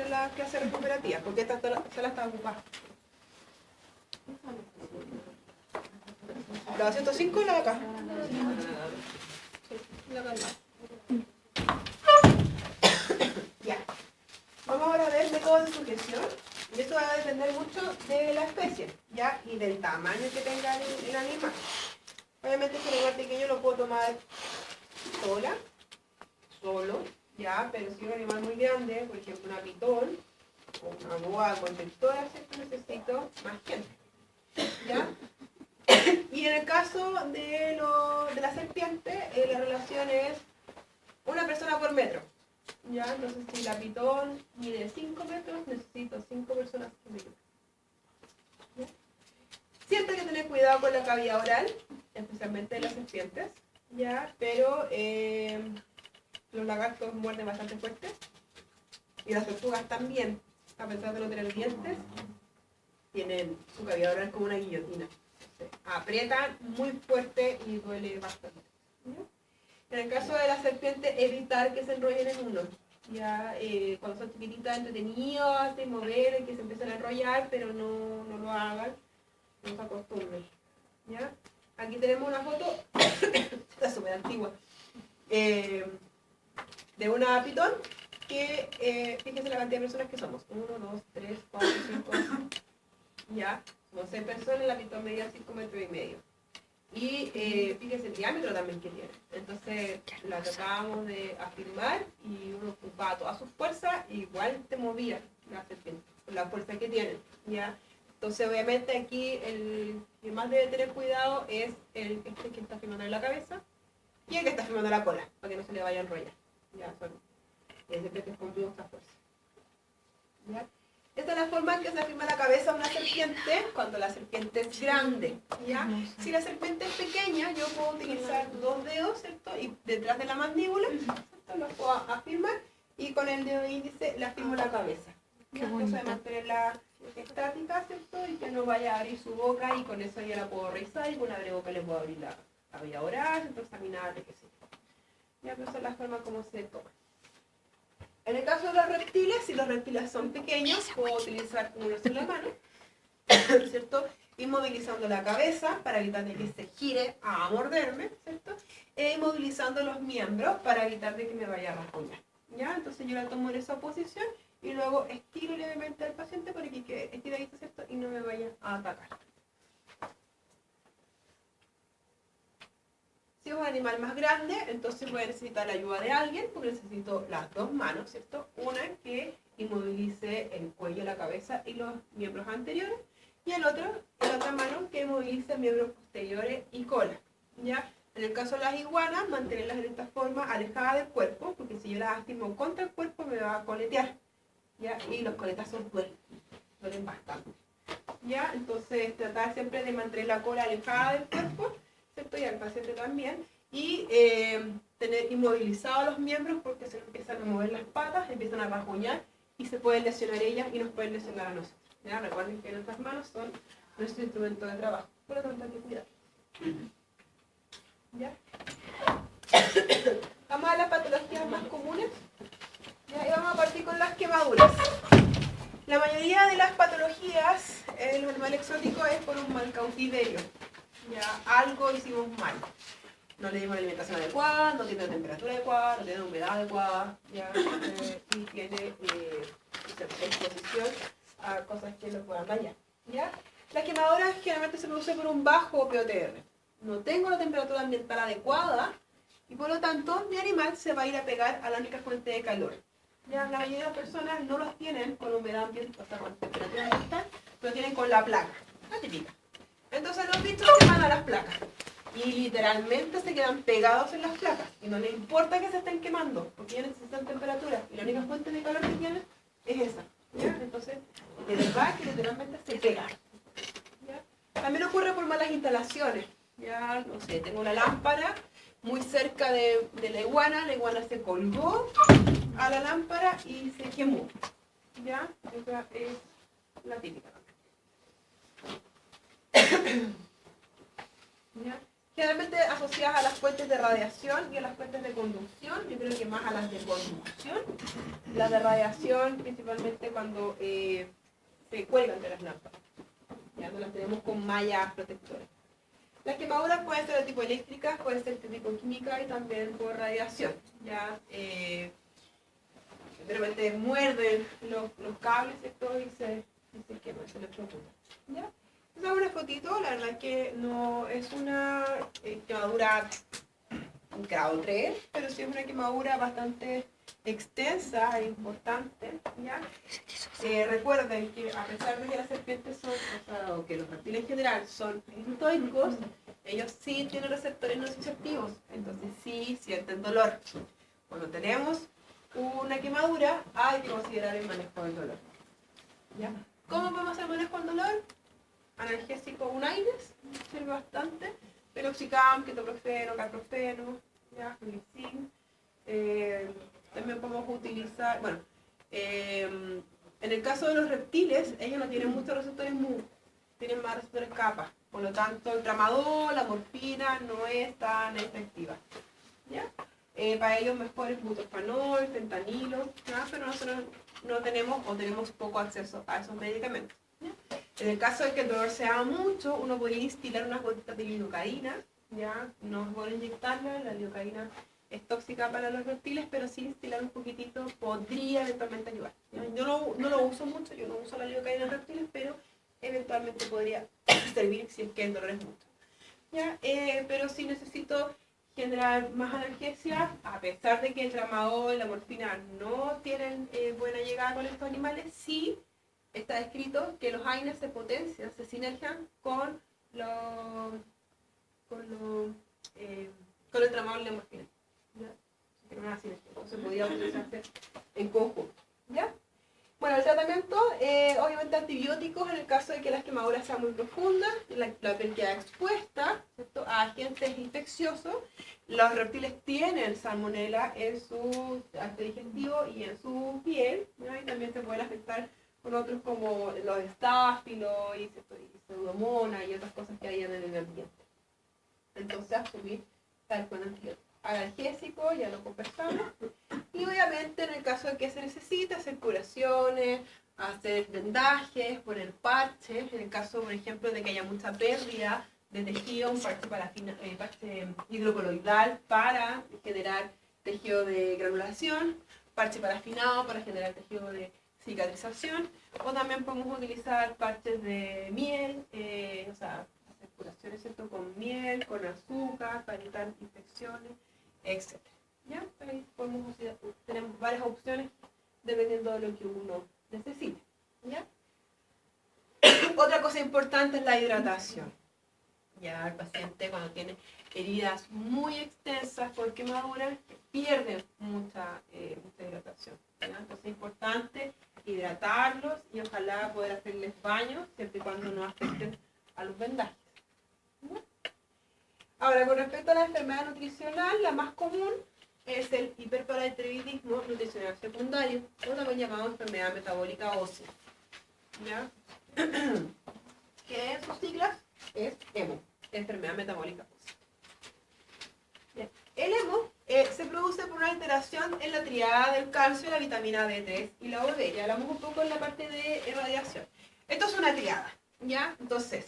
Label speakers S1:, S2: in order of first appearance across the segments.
S1: en las clases recuperativas, porque esta sala está ocupada. ¿La 105 o la de acá? Sí, la de acá. Ya. Vamos ahora a ver métodos de sujeción. Y esto va a depender mucho de la especie, ¿ya? Y del tamaño que tenga el animal. Obviamente este animal pequeño lo puedo tomar solo, ¿ya? Pero si es un animal muy grande, por ejemplo una pitón, o una boa constrictora, ¿cierto? Necesito más gente, ¿ya? Y en el caso de la serpiente, la relación es una persona por metro, ¿ya? Entonces si la pitón mide 5 metros, necesito 5 personas por metro. ¿Ya? Siempre hay que tener cuidado con la cavidad oral, especialmente de las serpientes, ¿ya? Pero los lagartos muerden bastante fuerte y las tortugas también, a pesar de no tener dientes, tienen su cavidad oral como una guillotina. Entonces, aprietan muy fuerte y duele bastante. ¿Ya? En el caso de la serpiente, evitar que se enrollen en uno. Ya cuando son chiquititas, entretenidos, de mover, que se empiecen a enrollar, pero no lo hagan, no se acostumbren. ¿Ya? Aquí tenemos una foto, está súper antigua, de una pitón que, fíjense la cantidad de personas que somos, 1, 2, 3, 4, 5, ya, somos 6 personas, la pitón medía 5,5 metros. Y fíjense el diámetro también que tiene. Entonces la tratábamos de afirmar y uno ocupaba toda su fuerza, igual te movía la serpiente, con la fuerza que tiene, ¿ya? Entonces obviamente aquí el que más debe tener cuidado es el que está afirmando en la cabeza y el que está afirmando la cola, para que no se le vaya a enrollar. Ya, son serpientes con mucha fuerza. ¿Ya? Esta es la forma en que se afirma la cabeza de una serpiente cuando la serpiente es grande, ¿ya? Si la serpiente es pequeña, yo puedo utilizar 2 dedos, ¿cierto? Y detrás de la mandíbula, ¿cierto? Lo puedo afirmar y con el dedo índice le afirmo la cabeza. Entonces de mantenerla estática, ¿cierto? Y que no vaya a abrir su boca y con eso ya la puedo revisar y con una boca le puedo abrir la vía oral, ¿cierto? Examinar, qué sé yo. Ya, pero esa es la forma como se toma. En el caso de los reptiles, si los reptiles son pequeños, puedo utilizar una sola mano, ¿cierto? Inmovilizando la cabeza para evitar de que se gire a morderme, ¿cierto? E inmovilizando los miembros para evitar de que me vaya a rasguñar, ¿ya? Entonces yo la tomo en esa posición y luego estiro levemente al paciente para que quede estiradito, ¿cierto? Y no me vaya a atacar. Si es un animal más grande, entonces voy a necesitar la ayuda de alguien, porque necesito las 2 manos, ¿cierto? Una que inmovilice el cuello, la cabeza y los miembros anteriores, y la otra mano que inmovilice miembros posteriores y cola, ¿ya? En el caso de las iguanas, mantenerlas en esta forma, alejadas del cuerpo, porque si yo las afirmo contra el cuerpo me va a coletear, ¿ya? Y los coletazos duelen bastante, ¿ya? Entonces tratar siempre de mantener la cola alejada del cuerpo, ¿cierto? Y al paciente también, y tener inmovilizados los miembros porque se empiezan a mover las patas, empiezan a rasguñar y se pueden lesionar ellas y nos pueden lesionar a nosotros. ¿Ya? Recuerden que nuestras manos son nuestro instrumento de trabajo, por lo tanto hay que cuidar. ¿Ya? Vamos a las patologías más comunes, ¿ya? Y vamos a partir con las quemaduras. La mayoría de las patologías en los animales exóticos es por un mal cautiverio. Ya, algo hicimos mal. No le dimos la alimentación adecuada, no tiene la temperatura adecuada, no tiene la humedad adecuada, ¿ya? Y tiene exposición a cosas que lo puedan dañar, ¿ya? Las quemaduras generalmente se producen por un bajo POTR. No tengo la temperatura ambiental adecuada y por lo tanto mi animal se va a ir a pegar a la única fuente de calor. Ya, la mayoría de las personas no los tienen con humedad ambiental, o sea, con temperatura ambiental, lo tienen con la placa, la típica. Entonces los bichos se van a las placas y literalmente se quedan pegados en las placas y no les importa que se estén quemando porque ya necesitan temperatura y la única fuente de calor que tienen es esa, ¿ya? Entonces de verdad que literalmente se pegan, ¿ya? También ocurre por malas instalaciones, ya no sé, tengo una lámpara muy cerca de la iguana se colgó a la lámpara y se quemó, ¿ya? Esa es la típica. ¿Ya? generalmente asociadas a las fuentes de radiación y a las fuentes de conducción. Yo creo que más a las de conducción. Las de radiación principalmente cuando se cuelgan de las lámparas. Ya no las tenemos con mallas protectoras. Las quemaduras pueden ser de tipo eléctrica, pueden ser de tipo química y también por radiación. Ya de repente muerden los cables, ¿cierto? Y se queman, se electrocutan. ¿Ya? Esta es una fotito, la verdad es que no es una quemadura grado 3, pero sí es una quemadura bastante extensa e importante, ¿ya? Recuerden que a pesar de que las serpientes son, o que los reptiles en general son estoicos, ellos sí tienen receptores nociceptivos, entonces sí sienten dolor. Cuando tenemos una quemadura, hay que considerar el manejo del dolor. ¿Ya? ¿Cómo podemos hacer manejo del dolor? Analgésico UNAIDES, sirve bastante. Peroxicam, ketoprofeno, carprofeno, ya, glicin. También podemos utilizar, bueno, en el caso de los reptiles, ellos no tienen muchos receptores mu, tienen más receptores kappa. Por lo tanto, el tramadol, la morfina no es tan efectiva. ¿Ya? Para ellos mejor es butorfanol, fentanilo, ¿ya? Pero nosotros no tenemos o tenemos poco acceso a esos medicamentos. ¿Ya? En el caso de que el dolor sea mucho, uno podría instilar unas gotitas de lidocaína, ¿ya? No es bueno inyectarla, la lidocaína es tóxica para los reptiles, pero sí instilar un poquitito podría eventualmente ayudar. ¿Ya? Yo no lo uso mucho, yo no uso la lidocaína en reptiles, pero eventualmente podría servir si es que el dolor es mucho. ¿Ya? Pero si necesito generar más analgesia, a pesar de que el tramadol y la morfina no tienen buena llegada con estos animales, sí está escrito que los AINES se potencian, se sinergian con el tramadol y la morfina. ¿Ya? Entonces podría utilizarse en conjunto. ¿Ya? Bueno, el tratamiento, obviamente antibióticos en el caso de que las quemaduras sean muy profundas, la piel queda expuesta, ¿cierto?, a agentes infecciosos. Los reptiles tienen salmonela en su acto digestivo y en su piel, ¿no? Y también se pueden afectar con otros como los estáfilos y pseudomonas y otras cosas que hay en el ambiente. Entonces, asumir tal con antibióticos. Analgésico, ya lo conversamos. Y obviamente en el caso de que se necesite hacer curaciones, hacer vendajes, poner parches, en el caso, por ejemplo, de que haya mucha pérdida de tejido, un parche hidrocoloidal para generar tejido de granulación, parche parafinado para generar tejido de cicatrización, o también podemos utilizar parches de miel, o sea, hacer curaciones, ¿cierto?, con miel, con azúcar, para evitar infecciones, etc. ¿Ya? Ahí podemos tenemos varias opciones dependiendo de lo que uno necesite. ¿Ya? Otra cosa importante es la hidratación. Ya el paciente cuando tiene heridas muy extensas por quemaduras pierde mucha hidratación. ¿Ya? Entonces es importante hidratarlos y ojalá poder hacerles baños siempre y cuando no afecten a los vendajes. ¿Ya? Ahora, con respecto a la enfermedad nutricional, la más común es el hiperparatiroidismo nutricional secundario, o también llamado enfermedad metabólica ósea. ¿Ya? Que en sus siglas es EMO, enfermedad metabólica ósea. Bien. El EMO se produce por una alteración en la triada del calcio, la vitamina D3 y la OD. Ya hablamos un poco en la parte de radiación. Esto es una triada, ¿ya? Entonces,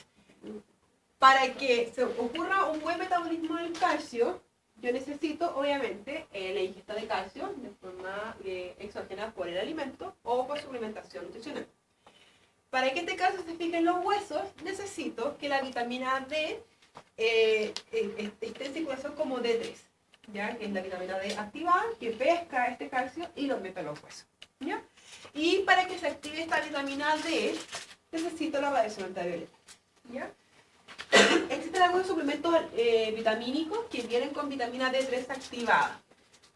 S1: para que se ocurra un buen metabolismo del calcio, yo necesito, obviamente, la ingesta de calcio de forma exógena por el alimento o por suplementación nutricional. Para que este calcio se fije en los huesos, necesito que la vitamina D esté en circulación como D3, ¿ya? Que es la vitamina D activada, que pesca este calcio y lo mete a los huesos, ¿ya? Y para que se active esta vitamina D, necesito la radiación ultravioleta, ¿ya? Existen algunos suplementos vitamínicos que vienen con vitamina D3 activada.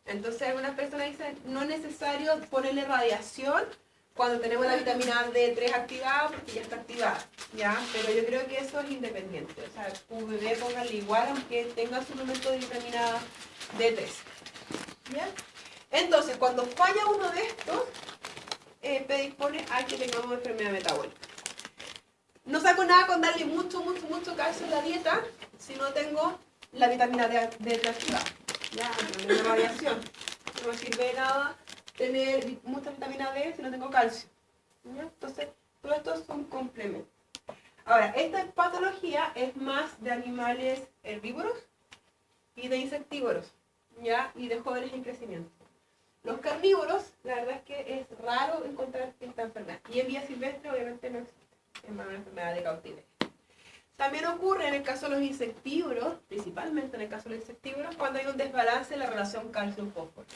S1: Entonces algunas personas dicen, no es necesario ponerle radiación cuando tenemos la vitamina D3 activada porque ya está activada, ¿ya? Pero yo creo que eso es independiente. O sea, UVB pónganle igual aunque tenga suplemento de vitamina D3. ¿Ya? Entonces, cuando falla uno de estos, predispone a que tengamos enfermedad metabólica. No saco nada con darle mucho calcio en la dieta si no tengo la vitamina D activada. Ya, no hay una radiación. No me sirve de nada tener mucha vitamina D si no tengo calcio. ¿Ya? Entonces, todo esto es un complemento. Ahora, esta patología es más de animales herbívoros y de insectívoros, ¿ya? Y de jóvenes en crecimiento. Los carnívoros, la verdad es que es raro encontrar esta enfermedad. Y en vía silvestre obviamente no existe. Es más una enfermedad de cautiverio. También ocurre en el caso de los insectívoros, principalmente en el caso de los insectívoros, cuando hay un desbalance en la relación calcio-fósforo.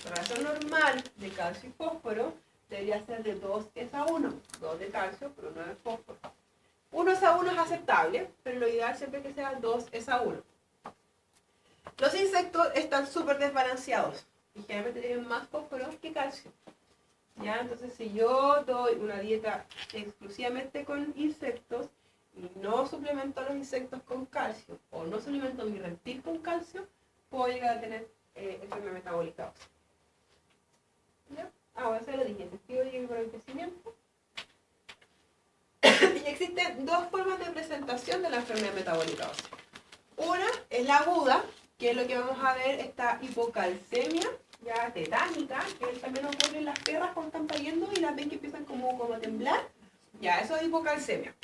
S1: La relación normal de calcio y fósforo debería ser de 2:1. 2 de calcio por 1 de fósforo. 1:1 es aceptable, pero lo ideal siempre es que sea 2:1. Los insectos están súper desbalanceados y generalmente tienen más fósforo que calcio. ¿Ya? Entonces, si yo doy una dieta exclusivamente con insectos y no suplemento a los insectos con calcio o no suplemento mi reptil con calcio, puedo llegar a tener enfermedad metabólica ósea. ¿Ya? Ahora se lo dije, insectivo llega con el crecimiento. Y existen dos formas de presentación de la enfermedad metabólica ósea. Una es la aguda, que es lo que vamos a ver, esta hipocalcemia, ya tetánica, que también ocurre en las perras cuando están pariendo y las ven que empiezan como a temblar. Ya, eso es hipocalcemia.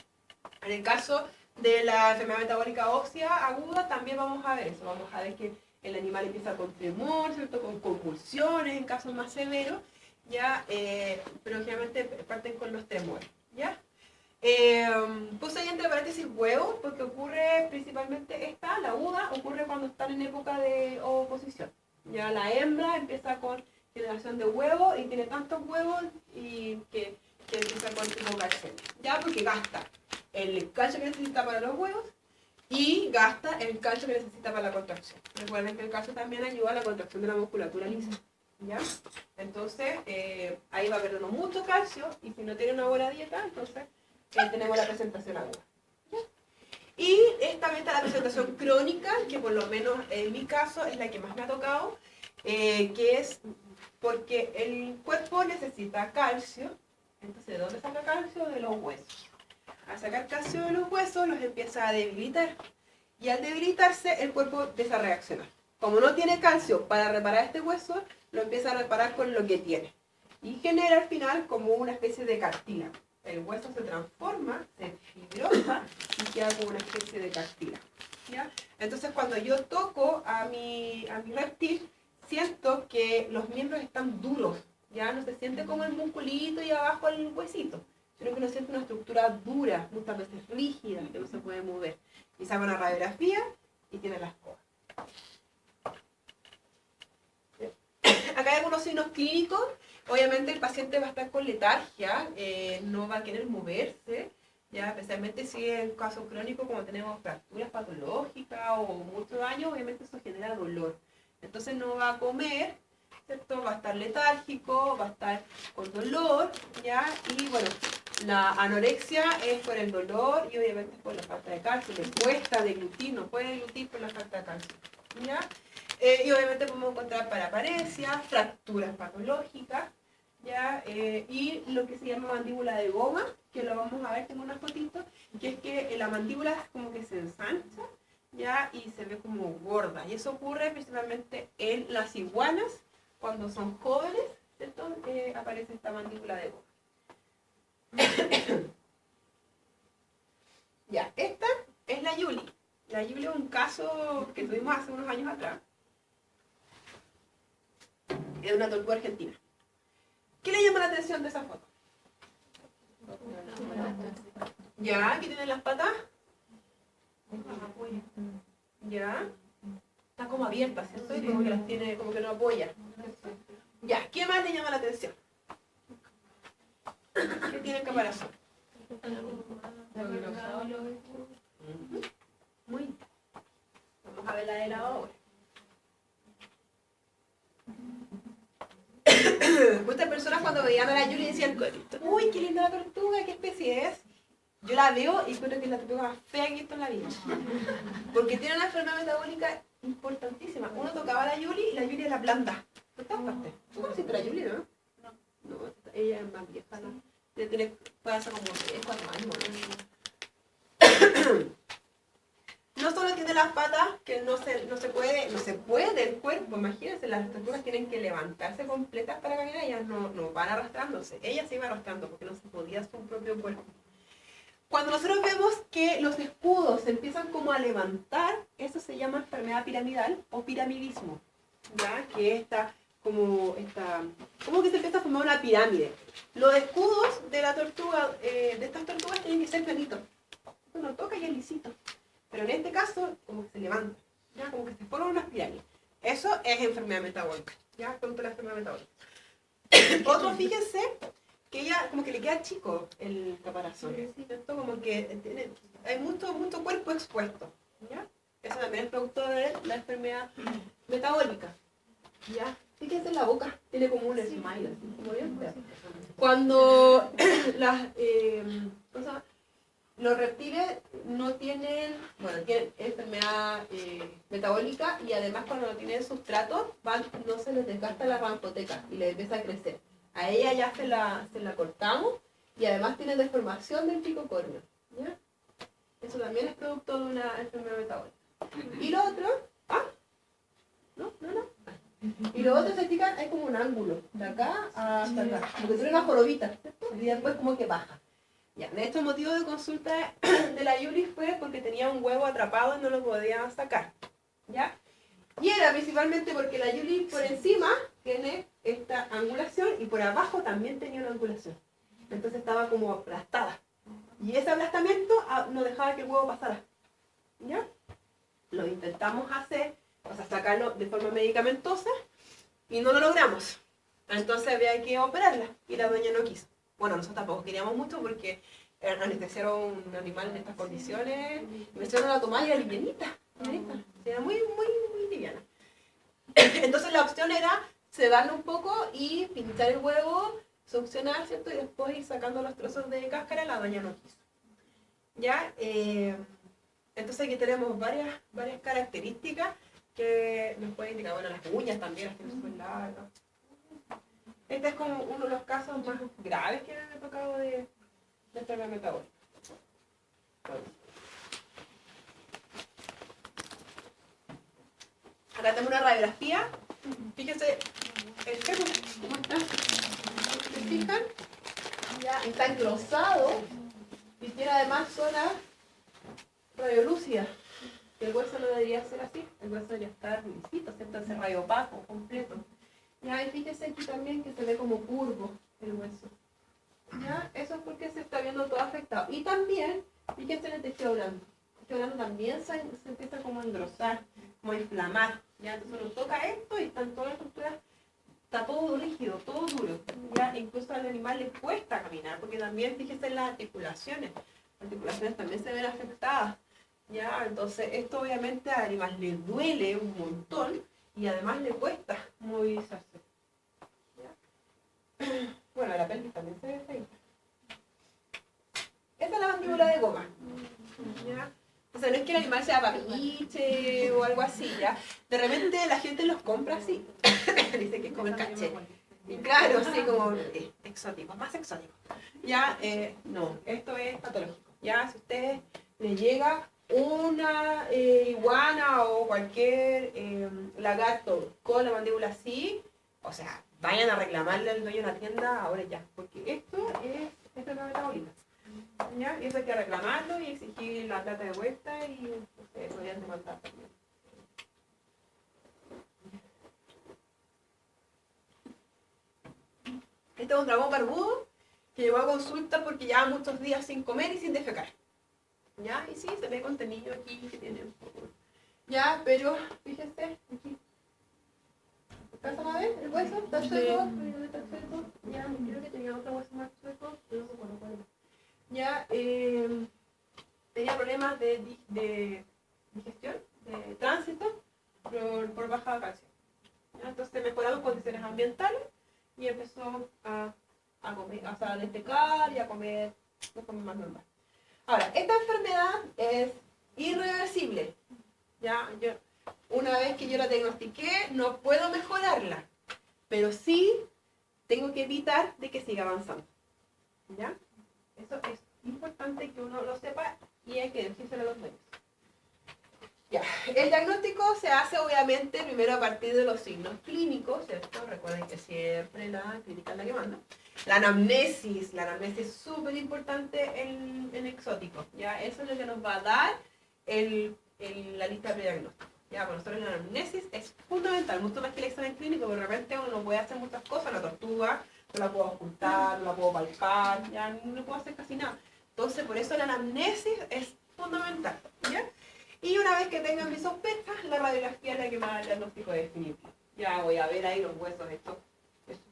S1: En el caso de la enfermedad metabólica ósea aguda también vamos a ver eso. Vamos a ver que el animal empieza con tremor, ¿cierto? Con convulsiones en casos más severos, ya, pero generalmente parten con los tremores, ¿ya? Puse ahí entre paréntesis huevos porque ocurre principalmente la aguda, ocurre cuando están en época de oposición. Ya la hembra empieza con generación de huevos y tiene tantos huevos y que empieza con hipocalcemia. Ya, porque gasta el calcio que necesita para los huevos y gasta el calcio que necesita para la contracción. Recuerden que el calcio también ayuda a la contracción de la musculatura lisa. ¿Ya? Entonces, ahí va perdiendo mucho calcio y si no tiene una buena dieta, entonces tenemos la presentación aguda. ¿Ya? Y también está la presentación crónica, que por lo menos en mi caso es la que más me ha tocado, que es porque el cuerpo necesita calcio. Entonces, ¿de dónde saca calcio? De los huesos. Al sacar calcio de los huesos los empieza a debilitar. Y al debilitarse el cuerpo empieza a reaccionar. Como no tiene calcio para reparar este hueso, lo empieza a reparar con lo que tiene. Y genera al final como una especie de cartílago. El hueso se transforma, se fibrosa y queda como una especie de cartílago. ¿Ya? Entonces cuando yo toco a mi reptil, siento que los miembros están duros. Ya no se siente como el musculito y abajo el huesito, sino que uno siente una estructura dura, muchas veces rígida, que no se puede mover. Y saca una radiografía y tiene las cosas. Acá hay algunos signos clínicos. Obviamente el paciente va a estar con letargia, no va a querer moverse, ya especialmente si es un caso crónico como tenemos fracturas patológicas o mucho daño, obviamente eso genera dolor. Entonces no va a comer, ¿cierto? Va a estar letárgico, va a estar con dolor, ¿ya? Y bueno, la anorexia es por el dolor y obviamente es por la falta de calcio. Le cuesta deglutir, no puede deglutir por la falta de calcio, ¿ya? Y obviamente podemos encontrar paraparesia, fracturas patológicas, ¿ya? Y lo que se llama mandíbula de goma, que lo vamos a ver, tengo una fotito, que es que la mandíbula como que se ensancha, ¿ya? Y se ve como gorda. Y eso ocurre principalmente en las iguanas, cuando son jóvenes, ¿cierto? Aparece esta mandíbula de goma. Ya, esta es la Yuli. La Yuli es un caso que tuvimos hace unos años atrás. Es una tortuga argentina. ¿Qué le llama la atención de esa foto? Ya, aquí tienen las patas. Ya. Está como abierta, ¿cierto? Y como que las tiene, como que no apoya. Ya, ¿qué más le llama la atención? ¿Qué tiene en caparazón? Muy bien. Vamos a ver la de la ahora. Muchas personas cuando veían a la Yuli decían, uy, qué linda la tortuga, ¿qué especie es? Yo la veo y creo que es la tortuga más fea que he visto en la vida. Porque tiene una enfermedad metabólica importantísima. Uno tocaba a la Yuli y la Yuli es la blanda. ¿Por todas partes? ¿Tú conociste a la Yuli, no? No, ella es más vieja, ¿no? Puede hacer como 3, 4 años, ¿no? No no solo tiene las patas, que no se puede el cuerpo, imagínense, las tortugas tienen que levantarse completas para caminar, ellas no van arrastrándose, ella se iba arrastrando porque no se podía su propio cuerpo. Cuando nosotros vemos que los escudos se empiezan como a levantar, eso se llama enfermedad piramidal o piramidismo, ¿ya? Que como que se empieza a formar una pirámide. Los escudos de la tortuga, de estas tortugas tienen que ser planitos. Uno toca y es lisito. Pero en este caso, como que se levanta, ¿ya? Como que se forman unas pirámides. Eso es enfermedad metabólica, ¿ya? Contra la enfermedad metabólica. Otro, fíjense, que ella como que le queda chico el caparazón, ¿cierto? Como que hay mucho cuerpo expuesto, ¿ya? Eso también es producto de la enfermedad metabólica, ¿ya? Fíjense en la boca, tiene como un smile, así, como bien feo. Cuando los reptiles no tienen, tienen enfermedad metabólica y además cuando no tienen sustrato, no se les desgasta la rampoteca y les empieza a crecer. A ella ya se la cortamos y además tiene deformación del pico córneo, ¿ya? Eso también es producto de una enfermedad metabólica. Y lo otro, no. Y lo otro, se fijan, hay como un ángulo, de acá hasta acá, como que tiene una jorobita, ¿cierto? Y después como que baja. Ya, de hecho el motivo de consulta de la Yuli fue porque tenía un huevo atrapado y no lo podía sacar, ¿ya? Y era principalmente porque la Yuli por encima tiene esta angulación y por abajo también tenía una angulación. Entonces estaba como aplastada. Y ese aplastamiento no dejaba que el huevo pasara, ¿ya? Lo intentamos hacer, sacarlo de forma medicamentosa y no lo logramos. Entonces había que operarla y la dueña no quiso. Bueno, nosotros tampoco queríamos mucho porque anestesiaron un animal en estas condiciones y me hicieron la tomar y era livianita. Era muy liviana. Entonces la opción era sedarlo un poco y pinchar el huevo, succionar, ¿cierto? Y después ir sacando los trozos de cáscara, la dueña no quiso. ¿Ya? Entonces aquí tenemos varias características que nos pueden indicar, bueno, las uñas también, las tienen súper largas. Este es como uno de los casos más graves que me ha tocado de enfermedad metabólica. Acá tengo una radiografía. Fíjense el feto, ¿cómo está? ¿Se fijan? Ya está engrosado y tiene además zonas radiolúcidas. El hueso no debería ser así, el hueso debería estar lisito, ¿cierto? Ese radio opaco, completo. Ya, y fíjese aquí también que se ve como curvo el hueso. ¿Ya? Eso es porque se está viendo todo afectado. Y también, fíjense en el tejido blando. El tejido blando también se empieza como a engrosar, como a inflamar. ¿Ya? Entonces uno toca esto y están todas las estructuras, está todo rígido, todo duro. ¿Ya? Incluso al animal le cuesta caminar, porque también fíjense en las articulaciones. Las articulaciones también se ven afectadas. ¿Ya? Entonces esto obviamente al animal le duele un montón y además le cuesta movilizarse. ¿Ya? Bueno, la pelvis también se ve fea. Esta es la mandíbula de goma. ¿Ya? O sea, no es que el animal sea papiche o algo así, ¿ya? De repente la gente los compra así. Dice que es como el caché. Y claro, así como exótico, más exótico. Ya, no, esto es patológico. Ya, si a usted le llega una iguana o cualquier lagarto con la mandíbula así, o sea, vayan a reclamarle al dueño de la tienda ahora ya, porque esto es enfermedad metabólica. ¿Ya? Y eso hay que reclamarlo y exigir la plata de vuelta y ustedes podrían demandar también. Este es un dragón barbudo que llegó a consulta porque lleva muchos días sin comer y sin defecar. ¿Ya? Y sí, se ve contenido aquí que tiene un poco. Ya, pero fíjense, aquí. ¿Alcanzan a ver el hueso? ¿Está chueco? ¿Está chueco? Ya, creo que tenía otro hueso más chueco, pero no me acuerdo cuál era. Ya, tenía problemas de digestión, de tránsito, por baja calcio. ¿Ya? Entonces mejoraron condiciones ambientales y empezó a comer, o sea, a defecar y a comer de forma más normal. Ahora, esta enfermedad es irreversible. ¿Ya? Una vez que yo la diagnostiqué, no puedo mejorarla, pero sí tengo que evitar de que siga avanzando. ¿Ya? Eso es importante que uno lo sepa y hay que decírselo a los dueños. Ya, el diagnóstico se hace obviamente primero a partir de los signos clínicos, ¿cierto? Recuerden que siempre la clínica es la que manda. La anamnesis es súper importante en exótico, ¿ya? Eso es lo que nos va a dar la lista de prediagnóstico. Ya, para nosotros la anamnesis es fundamental, mucho más que el examen clínico, porque de repente uno no puede hacer muchas cosas, la tortuga, no la puedo ocultar, no la puedo palpar, ya no puedo hacer casi nada. Entonces, por eso la anamnesis es fundamental, ¿ya? Y una vez que tengan mis sospechas, la radiografía es la que me da el diagnóstico definitivo. Ya voy a ver ahí los huesos estos de sus.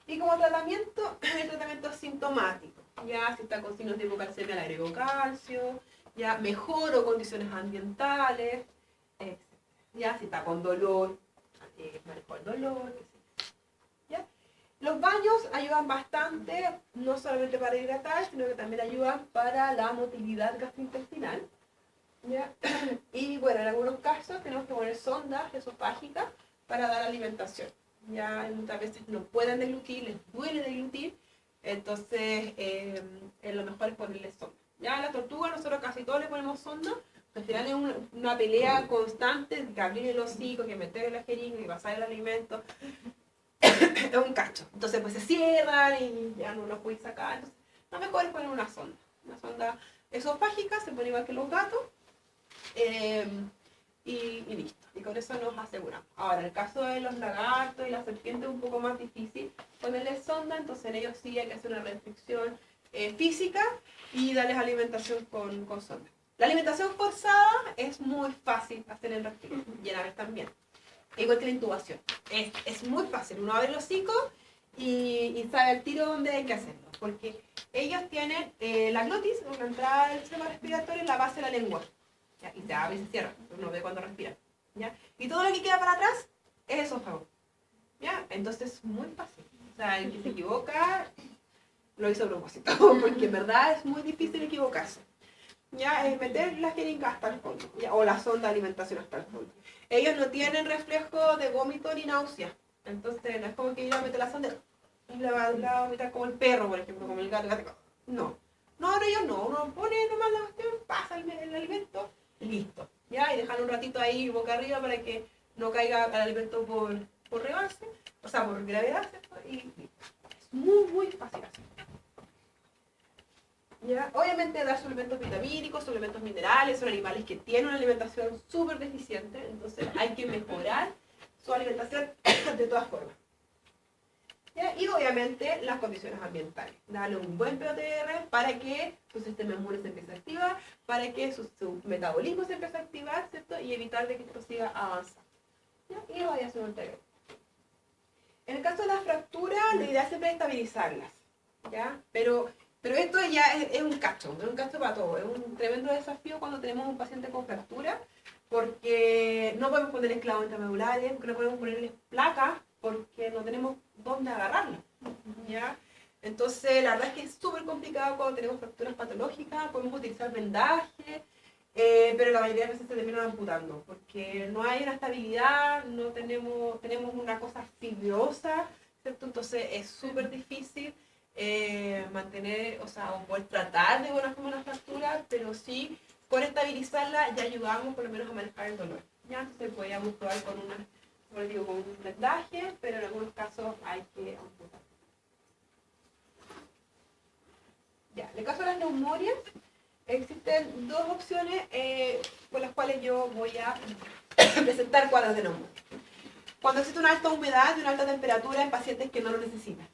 S1: Y como tratamiento, el tratamiento es sintomático. Ya si está con signos de hipocalcemia, le agrego calcio. Ya mejoro condiciones ambientales. Etc. Ya si está con dolor, manejo el dolor. ¿Ya? Los baños ayudan bastante, no solamente para hidratar, sino que también ayudan para la motilidad gastrointestinal. ¿Ya? Y bueno, en algunos casos tenemos que poner sondas esofágicas para dar alimentación. Ya muchas veces no pueden deglutir, les duele deglutir, entonces lo mejor es ponerle sonda. Ya a la tortuga nosotros casi todos le ponemos sonda, al final es una pelea constante, que abrir el hocico, que meter la jeringa y pasar el alimento, es un cacho. Entonces pues se cierran y ya no los puedes sacar, entonces lo mejor es poner una sonda esofágica, se pone igual que los gatos, y listo. Y con eso nos aseguramos. Ahora, en el caso de los lagartos y las serpientes es un poco más difícil ponerles sonda, entonces en ellos sí hay que hacer una restricción física y darles alimentación con sonda. La alimentación forzada es muy fácil hacer en reptil y en aves también. Igual que la intubación. Es muy fácil. Uno abre el hocico y sabe al tiro dónde hay que hacerlo. Porque ellos tienen la glotis, la entrada del sistema respiratorio en la base de la lengua. ¿Ya? Y se abre y se cierra, uno ve cuando respira. ¿Ya? Y todo lo que queda para atrás es esófago. ¿Ya? Entonces es muy fácil. O sea, el que se equivoca lo hizo a propósito, porque en verdad es muy difícil equivocarse. ¿Ya? Es meter la jeringa hasta el fondo, ¿ya? O la sonda de alimentación hasta el fondo. Ellos no tienen reflejo de vómito ni náusea. Entonces no es como que yo meto la sonda y la va a vomitar como el perro, por ejemplo, como el gato. No. No, ellos no. Uno pone nomás la cuestión, pasa el alimento, listo. ¿Ya? Y dejar un ratito ahí boca arriba para que no caiga el alimento por rebalse, o sea, por gravedad, ¿cierto? Y listo. Es muy fácil hacer. ¿Ya? Obviamente dar suplementos vitamínicos, suplementos minerales, son animales que tienen una alimentación súper deficiente, entonces hay que mejorar su alimentación de todas formas. ¿Ya? Y obviamente las condiciones ambientales. Darle un buen POTR para que su sistema inmune se empiece a activar, para que su metabolismo se empiece a activar, ¿cierto? Y evitar de que esto siga avanzando. ¿Ya? Y radiación ultravioleta. En el caso de las fracturas, la idea siempre es estabilizarlas. ¿Ya? Pero esto ya es un cacho para todo. Es un tremendo desafío cuando tenemos un paciente con fractura, porque no podemos ponerles clavos intramedulares, porque no podemos ponerles placas, porque no tenemos dónde agarrarlo, ¿ya? Entonces, la verdad es que es súper complicado cuando tenemos fracturas patológicas, podemos utilizar vendaje, pero la mayoría de veces se terminan amputando, porque no hay una estabilidad, no tenemos una cosa fibrosa, ¿cierto? Entonces es súper difícil mantener, o sea, o poder tratar de buena forma una fractura, pero sí, por estabilizarla ya ayudamos por lo menos a manejar el dolor. Ya, entonces podríamos probar con con un vendaje, pero en algunos casos hay que amputar. Ya, en el caso de las neumonias, existen dos opciones por las cuales yo voy a presentar cuadros de neumonía. Cuando existe una alta humedad y una alta temperatura en pacientes que no lo necesitan.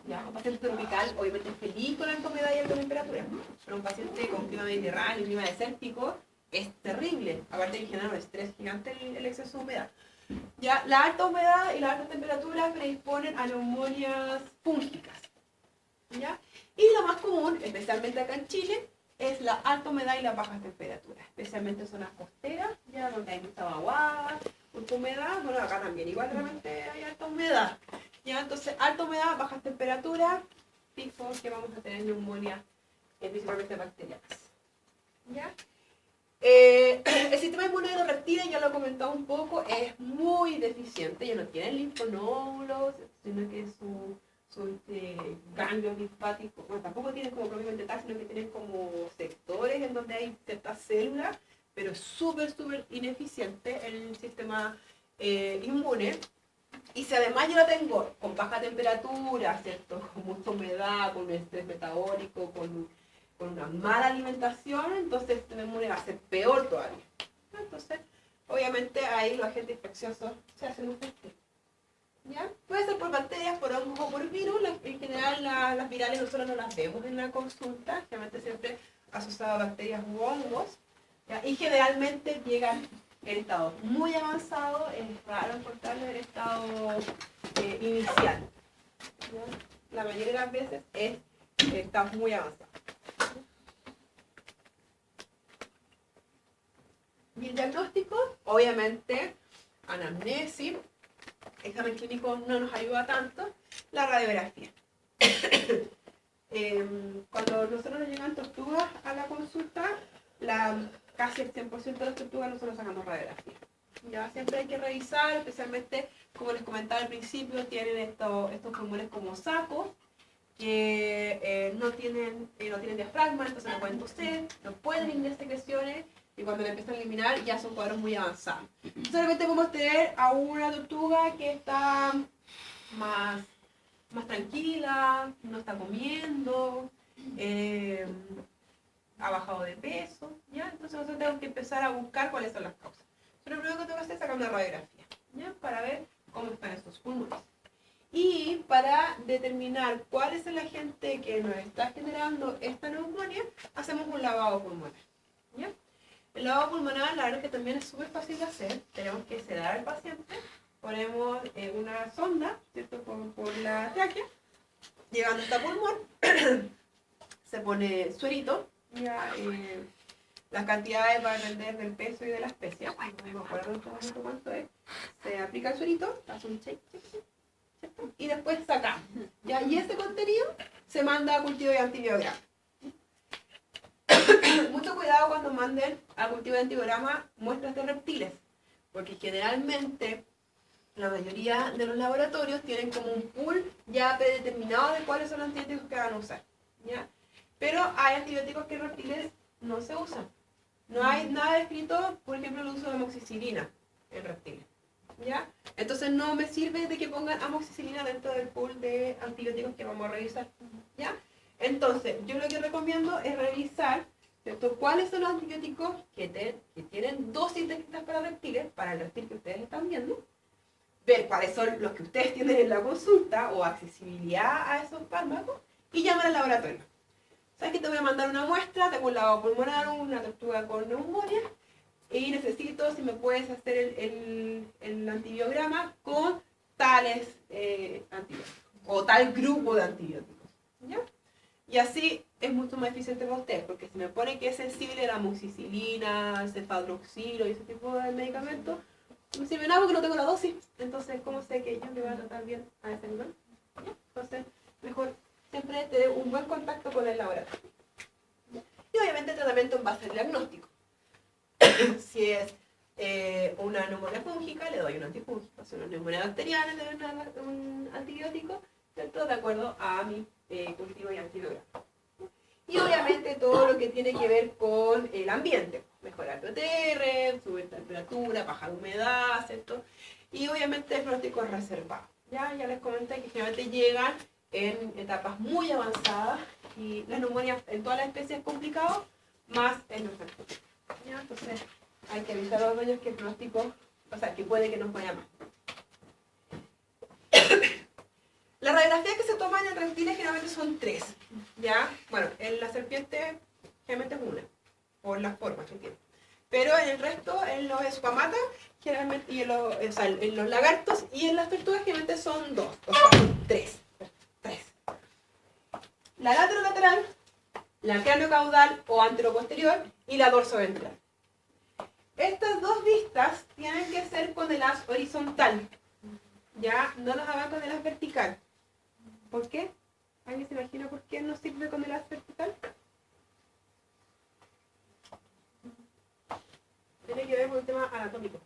S1: ¿Ya? Un paciente tropical, obviamente feliz con alta humedad y alta temperatura, pero un paciente con clima mediterráneo, clima desértico, es terrible. Aparte de generar un estrés gigante el exceso de humedad. Ya, la alta humedad y la alta temperatura predisponen a neumonias fúngicas. ¿Ya? Y lo más común, especialmente acá en Chile, es la alta humedad y las bajas temperaturas, especialmente en zonas costeras, ya donde hay mucha vaguada, mucha humedad. Bueno, acá también igual realmente hay alta humedad. ¿Ya? Entonces, alta humedad, bajas temperaturas, fijo que vamos a tener neumonía, principalmente bacterianas. ¿Ya? El sistema inmune de los reptiles, ya lo he comentado un poco, es muy deficiente. Ya no tienen linfonódulos, sino que sus ganglios linfáticos, bueno, tampoco tienen como propiamente tal, sino que tienen como sectores en donde hay ciertas células pero es súper ineficiente el sistema inmune. Y si además yo lo tengo con baja temperatura, ¿cierto? Con mucha humedad, con un estrés metabólico, con una mala alimentación, entonces el sistema inmune va a ser peor todavía. Entonces, obviamente ahí los agentes infecciosos se hacen un festín. ¿Ya? Puede ser por bacterias, por hongos o por virus. En general las virales nosotros no las vemos en la consulta, generalmente siempre asociadas a bacterias u hongos. ¿Ya? Y generalmente llegan en estado muy avanzado, es raro encontrarlo en estado inicial. ¿Ya? La mayoría de las veces está muy avanzado. Y el diagnóstico, obviamente, anamnesis, examen clínico no nos ayuda tanto, la radiografía. Cuando nosotros nos llegan tortugas a la consulta, casi el 100% de las tortugas nosotros sacamos radiografía. Ya siempre hay que revisar, especialmente como les comentaba al principio, tienen estos pulmones como sacos, que no tienen diafragma, entonces no pueden toser, no pueden eliminar secreciones, y cuando le empiezan a eliminar ya son cuadros muy avanzados. Solamente podemos tener a una tortuga que está más tranquila, no está comiendo, ha bajado de peso, ¿ya? Entonces nosotros tenemos que empezar a buscar cuáles son las causas. Pero lo primero que tengo que hacer es sacar una radiografía, ¿ya? Para ver cómo están esos pulmones. Y para determinar cuál es el agente que nos está generando esta neumonía, hacemos un lavado pulmonar, ¿ya? El lavado pulmonar, la verdad es que también es súper fácil de hacer. Tenemos que sedar al paciente, ponemos una sonda, ¿cierto? Por la tráquea, llegando hasta pulmón, se pone suerito, ya, las cantidades van a depender del peso y de la especie, no me acuerdo en este momento cuánto es. Se aplica el suerito, hace un shake, ¿cierto? Y después sacamos, ¿ya? Y ese contenido se manda a cultivo de antibiograma. Mucho cuidado cuando manden a cultivo de antibiograma muestras de reptiles, porque generalmente la mayoría de los laboratorios tienen como un pool ya predeterminado de cuáles son los antibióticos que van a usar, ¿ya? Pero hay antibióticos que en reptiles no se usan. No hay nada escrito, por ejemplo, el uso de amoxicilina en reptiles, ¿ya? Entonces no me sirve de que pongan amoxicilina dentro del pool de antibióticos que vamos a revisar, ¿ya? Entonces, yo lo que recomiendo es revisar, ¿cierto?, cuáles son los antibióticos que tienen dosis descritas para reptiles, para el reptil que ustedes están viendo, ver cuáles son los que ustedes tienen en la consulta o accesibilidad a esos fármacos y llamar al laboratorio. ¿Sabes que te voy a mandar una muestra? Tengo un lavado pulmonar, una tortuga con neumonía y necesito si me puedes hacer el antibiograma con tales antibióticos o tal grupo de antibióticos, ¿ya? Y así es mucho más eficiente para ustedes, porque si me pone que es sensible la amoxicilina, cefadroxilo y ese tipo de medicamentos, no me sirve nada porque no tengo la dosis. Entonces, ¿cómo sé que yo me voy a tratar bien a ese nivel? ¿Ya? Entonces, mejor siempre tener un buen contacto con el laboratorio. Y obviamente el tratamiento en base al diagnóstico. Si es una neumonía fúngica, le doy un antifúngico. Si es una neumonía bacteriana, le doy un antibiótico, ¿cierto? De acuerdo a mi cultivo y antibiograma. Y obviamente todo lo que tiene que ver con el ambiente. Mejorar PTR, subir temperatura, bajar humedad, ¿cierto? Y obviamente el pronóstico es reservado. Ya les comenté que generalmente llegan en etapas muy avanzadas y las neumonías en todas las especies es complicado, más en los artrópodos. ¿Ya? Entonces hay que avisar a los dueños que el pronóstico, o sea, que puede que nos vaya mal. Las radiografías que se toman en reptiles generalmente son 3, ¿ya? Bueno, en la serpiente generalmente es una, por las formas que tiene. Pero en el resto, en los esquamatas, generalmente, y en los lagartos y en las tortugas generalmente son 2, o sea, 3. La laterolateral, la craneocaudal o anteroposterior y la dorsoventral. Estas dos vistas tienen que ser con el haz horizontal, ¿ya? No las hagan con el haz vertical. ¿Por qué? ¿Alguien se imagina por qué no sirve con el haz vertical? Tiene que ver con el tema anatómico.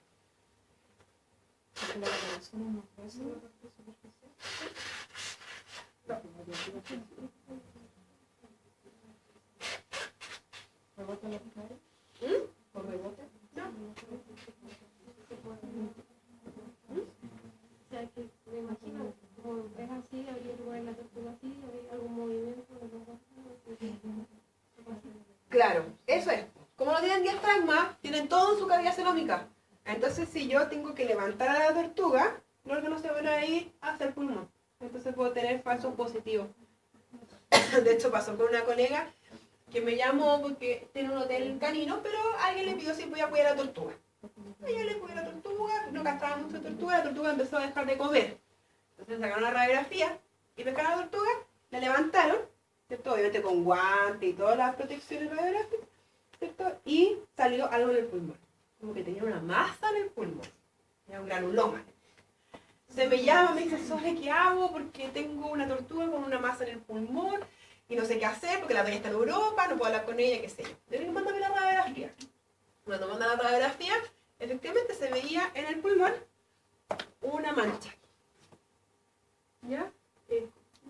S1: ¿Por rebote? Claro, eso es. Como no tienen diafragma, tienen todo en su cavidad celómica. Entonces, si yo tengo que levantar a la tortuga, los órganos se van a ir hacia el pulmón. Entonces puedo tener falsos positivos. De hecho, pasó con una colega que me llamó porque tiene un hotel canino, pero alguien le pidió si podía cuidar a la tortuga. Ella le cuidó a la tortuga, no castraba mucho la tortuga empezó a dejar de comer. Entonces sacaron la radiografía y pescaron a la tortuga, la levantaron, ¿cierto? Obviamente con guantes y todas las protecciones radiográficas, ¿cierto? Y salió algo en el pulmón. Como que tenía una masa en el pulmón. Era un granuloma. Se me llama, me dice, Sole, ¿qué hago? Porque tengo una tortuga con una masa en el pulmón y no sé qué hacer porque la doña está en Europa, no puedo hablar con ella, qué sé yo. Le digo, mándame la radiografía. Cuando manda la radiografía, efectivamente se veía en el pulmón una mancha. ¿Ya?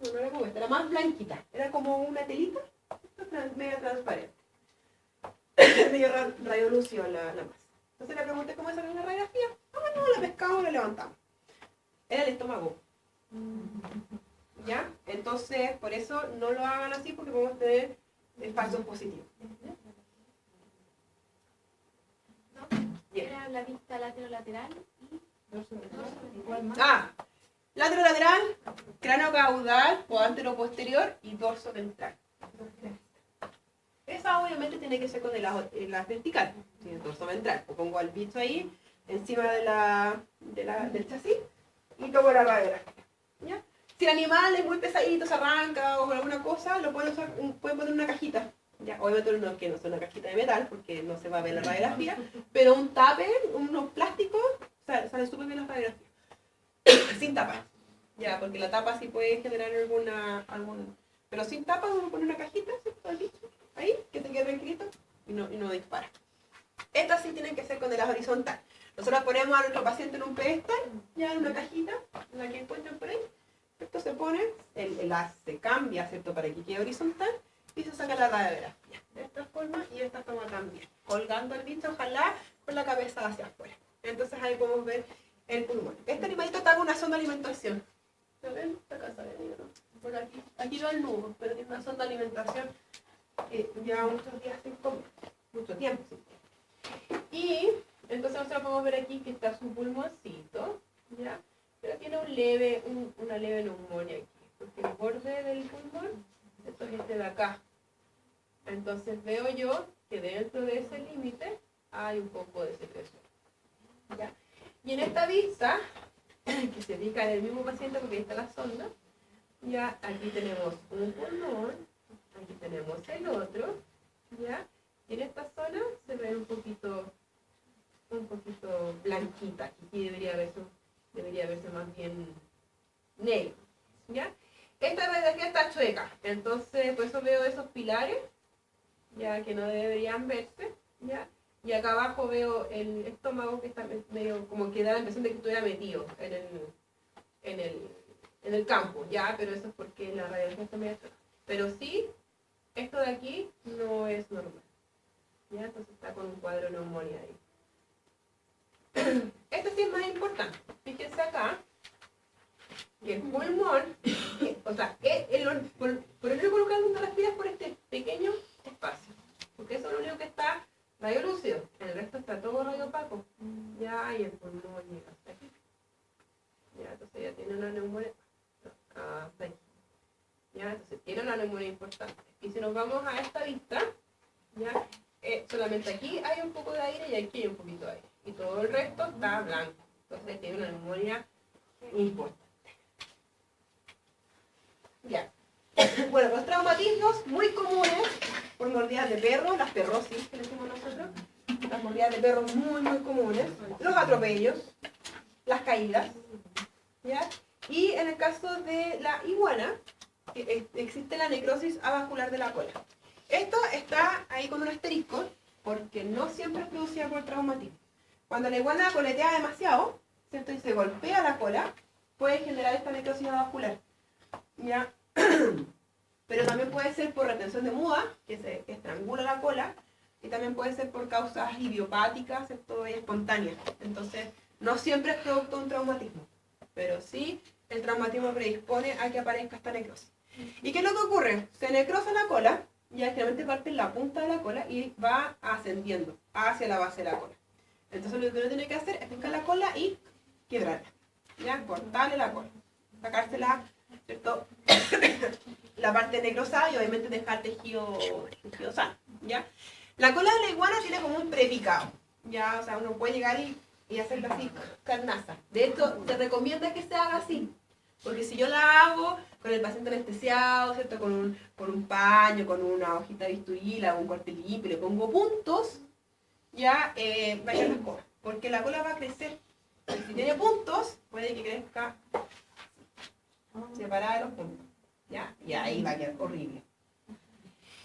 S1: No era como esta, era más blanquita. Era como una telita, medio transparente. Medio radiolució la masa. Entonces le pregunté cómo salió la radiografía. No, la pescamos y la levantamos. Era el estómago. ¿Ya? Entonces, por eso no lo hagan así porque podemos tener falsos positivos.
S2: Era la vista lateral y
S1: dorso. Lateral, cráneo caudal o antero-posterior y dorso ventral. Esa obviamente tiene que ser con la vertical, ¿sí? El dorso ventral. O pongo al bicho ahí, encima del chasis y tomo la radiografía. ¿Ya? Si el animal es muy pesadito, se arranca o alguna cosa, lo pueden poner en una cajita. Ya, obviamente no es que no sea una cajita de metal, porque no se va a ver la radiografía, pero un tupper, unos plásticos, sale súper bien la radiografía. Sin tapa. Ya, porque la tapa sí puede generar algún... Pero sin tapa uno pone una cajita, ¿cierto? Ahí, que te quede tranquilito y no dispara. Estas sí tienen que ser con el ajo horizontal. Nosotros ponemos a nuestro paciente en un pedestal, ya en una cajita, en la que encuentran por ahí. Esto se pone, el haz se cambia, ¿cierto? Para que quede horizontal y se saca la radiografía. De esta forma y de esta forma también. Colgando el bicho, ojalá con la cabeza hacia afuera. Entonces ahí podemos ver el pulmón. Este animalito está con una sonda de alimentación. ¿Lo ven? Acá está bien, ¿no? Por aquí va el nudo, pero tiene una sonda de alimentación que lleva muchos días sin comer. Mucho tiempo sin comer. Y entonces nosotros podemos ver aquí que está su pulmoncito, ¿ya? Pero tiene una leve neumonía aquí, porque el borde del pulmón, esto es este de acá. Entonces veo yo que dentro de ese límite hay un poco de secreción. ¿Ya? Y en esta vista, que se ubica en el mismo paciente porque ahí está la sonda, ya aquí tenemos un pulmón, aquí tenemos el otro, ¿ya? Y en esta zona se ve un poquito blanquita, aquí debería verse más bien negro, ¿ya? Esta radiografía está chueca, entonces por eso veo esos pilares, ya que no deberían verse, ¿ya? Y acá abajo veo el estómago que está medio, como que da la impresión de que estuviera metido en el campo, ¿ya? Pero eso es porque la radiografía está medio chueca. Pero sí, esto de aquí no es normal, ¿ya? Entonces está con un cuadro de neumonía ahí. Esto sí es más importante. Fíjense acá que el pulmón, o sea, por el único lugar donde respiras por este pequeño espacio, porque eso es lo único que está radiolúcido, el resto está todo radiopaco. Ya, y el pulmón llega hasta aquí. Ya, entonces ya tiene una neumonía hasta aquí. Ya, entonces tiene una neumonía importante. Y si nos vamos a esta vista, ya, solamente aquí hay un poco de aire y aquí hay un poquito de aire. Y todo el resto está blanco. Entonces tiene una neumonía importante. Ya. Bueno, los traumatismos muy comunes por mordidas de perro, las perrosis que le decimos nosotros, las mordidas de perro muy comunes, los atropellos, las caídas, ¿ya? Y en el caso de la iguana, existe la necrosis avascular de la cola. Esto está ahí con un asterisco, porque no siempre es producida por traumatismo. Cuando la iguana coletea demasiado, ¿cierto? Y se golpea la cola, puede generar esta necrosis avascular, ¿ya? Pero también puede ser por retención de muda, que se estrangula la cola, y también puede ser por causas idiopáticas, ¿cierto? Y espontáneas. Entonces, no siempre es producto de un traumatismo, pero sí el traumatismo predispone a que aparezca esta necrosis. ¿Y qué es lo que ocurre? Se necrosa la cola, ya generalmente parte en la punta de la cola y va ascendiendo hacia la base de la cola. Entonces lo que uno tiene que hacer es pescar la cola y quebrarla, ya, cortarle la cola, sacársela, ¿cierto? La parte negrosada y obviamente dejar tejido sano, ¿ya? La cola de la iguana tiene como un prepicado, ¿ya? O sea, uno puede llegar y hacerlo así, carnaza. De hecho, se recomienda que se haga así, porque si yo la hago con el paciente anestesiado, ¿cierto? Con un paño, con una hojita de bisturí, le hago un corte limpio, le pongo puntos, ya va a quedar las colas, porque la cola va a crecer. Y si tiene puntos, puede que crezca separada de los puntos, ¿ya? Y ahí va a quedar horrible.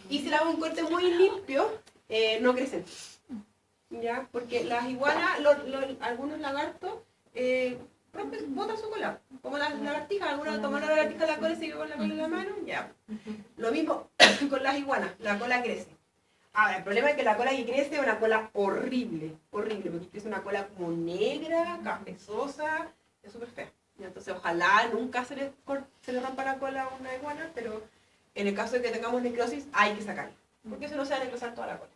S1: Y si le hago un corte muy limpio, no crecen, ¿ya? Porque las iguanas, algunos lagartos, botan su cola, como las lagartijas, algunos toman la lagartija la cola y siguen con la cola en la mano, ya. Lo mismo con las iguanas, la cola crece. Ahora, el problema es que la cola que crece es una cola horrible, horrible, porque es una cola como negra, cafezosa, es súper fea. Y entonces, ojalá nunca se le rompa la cola a una iguana, pero en el caso de que tengamos necrosis, hay que sacarla, porque si no se va a necrosar toda la cola.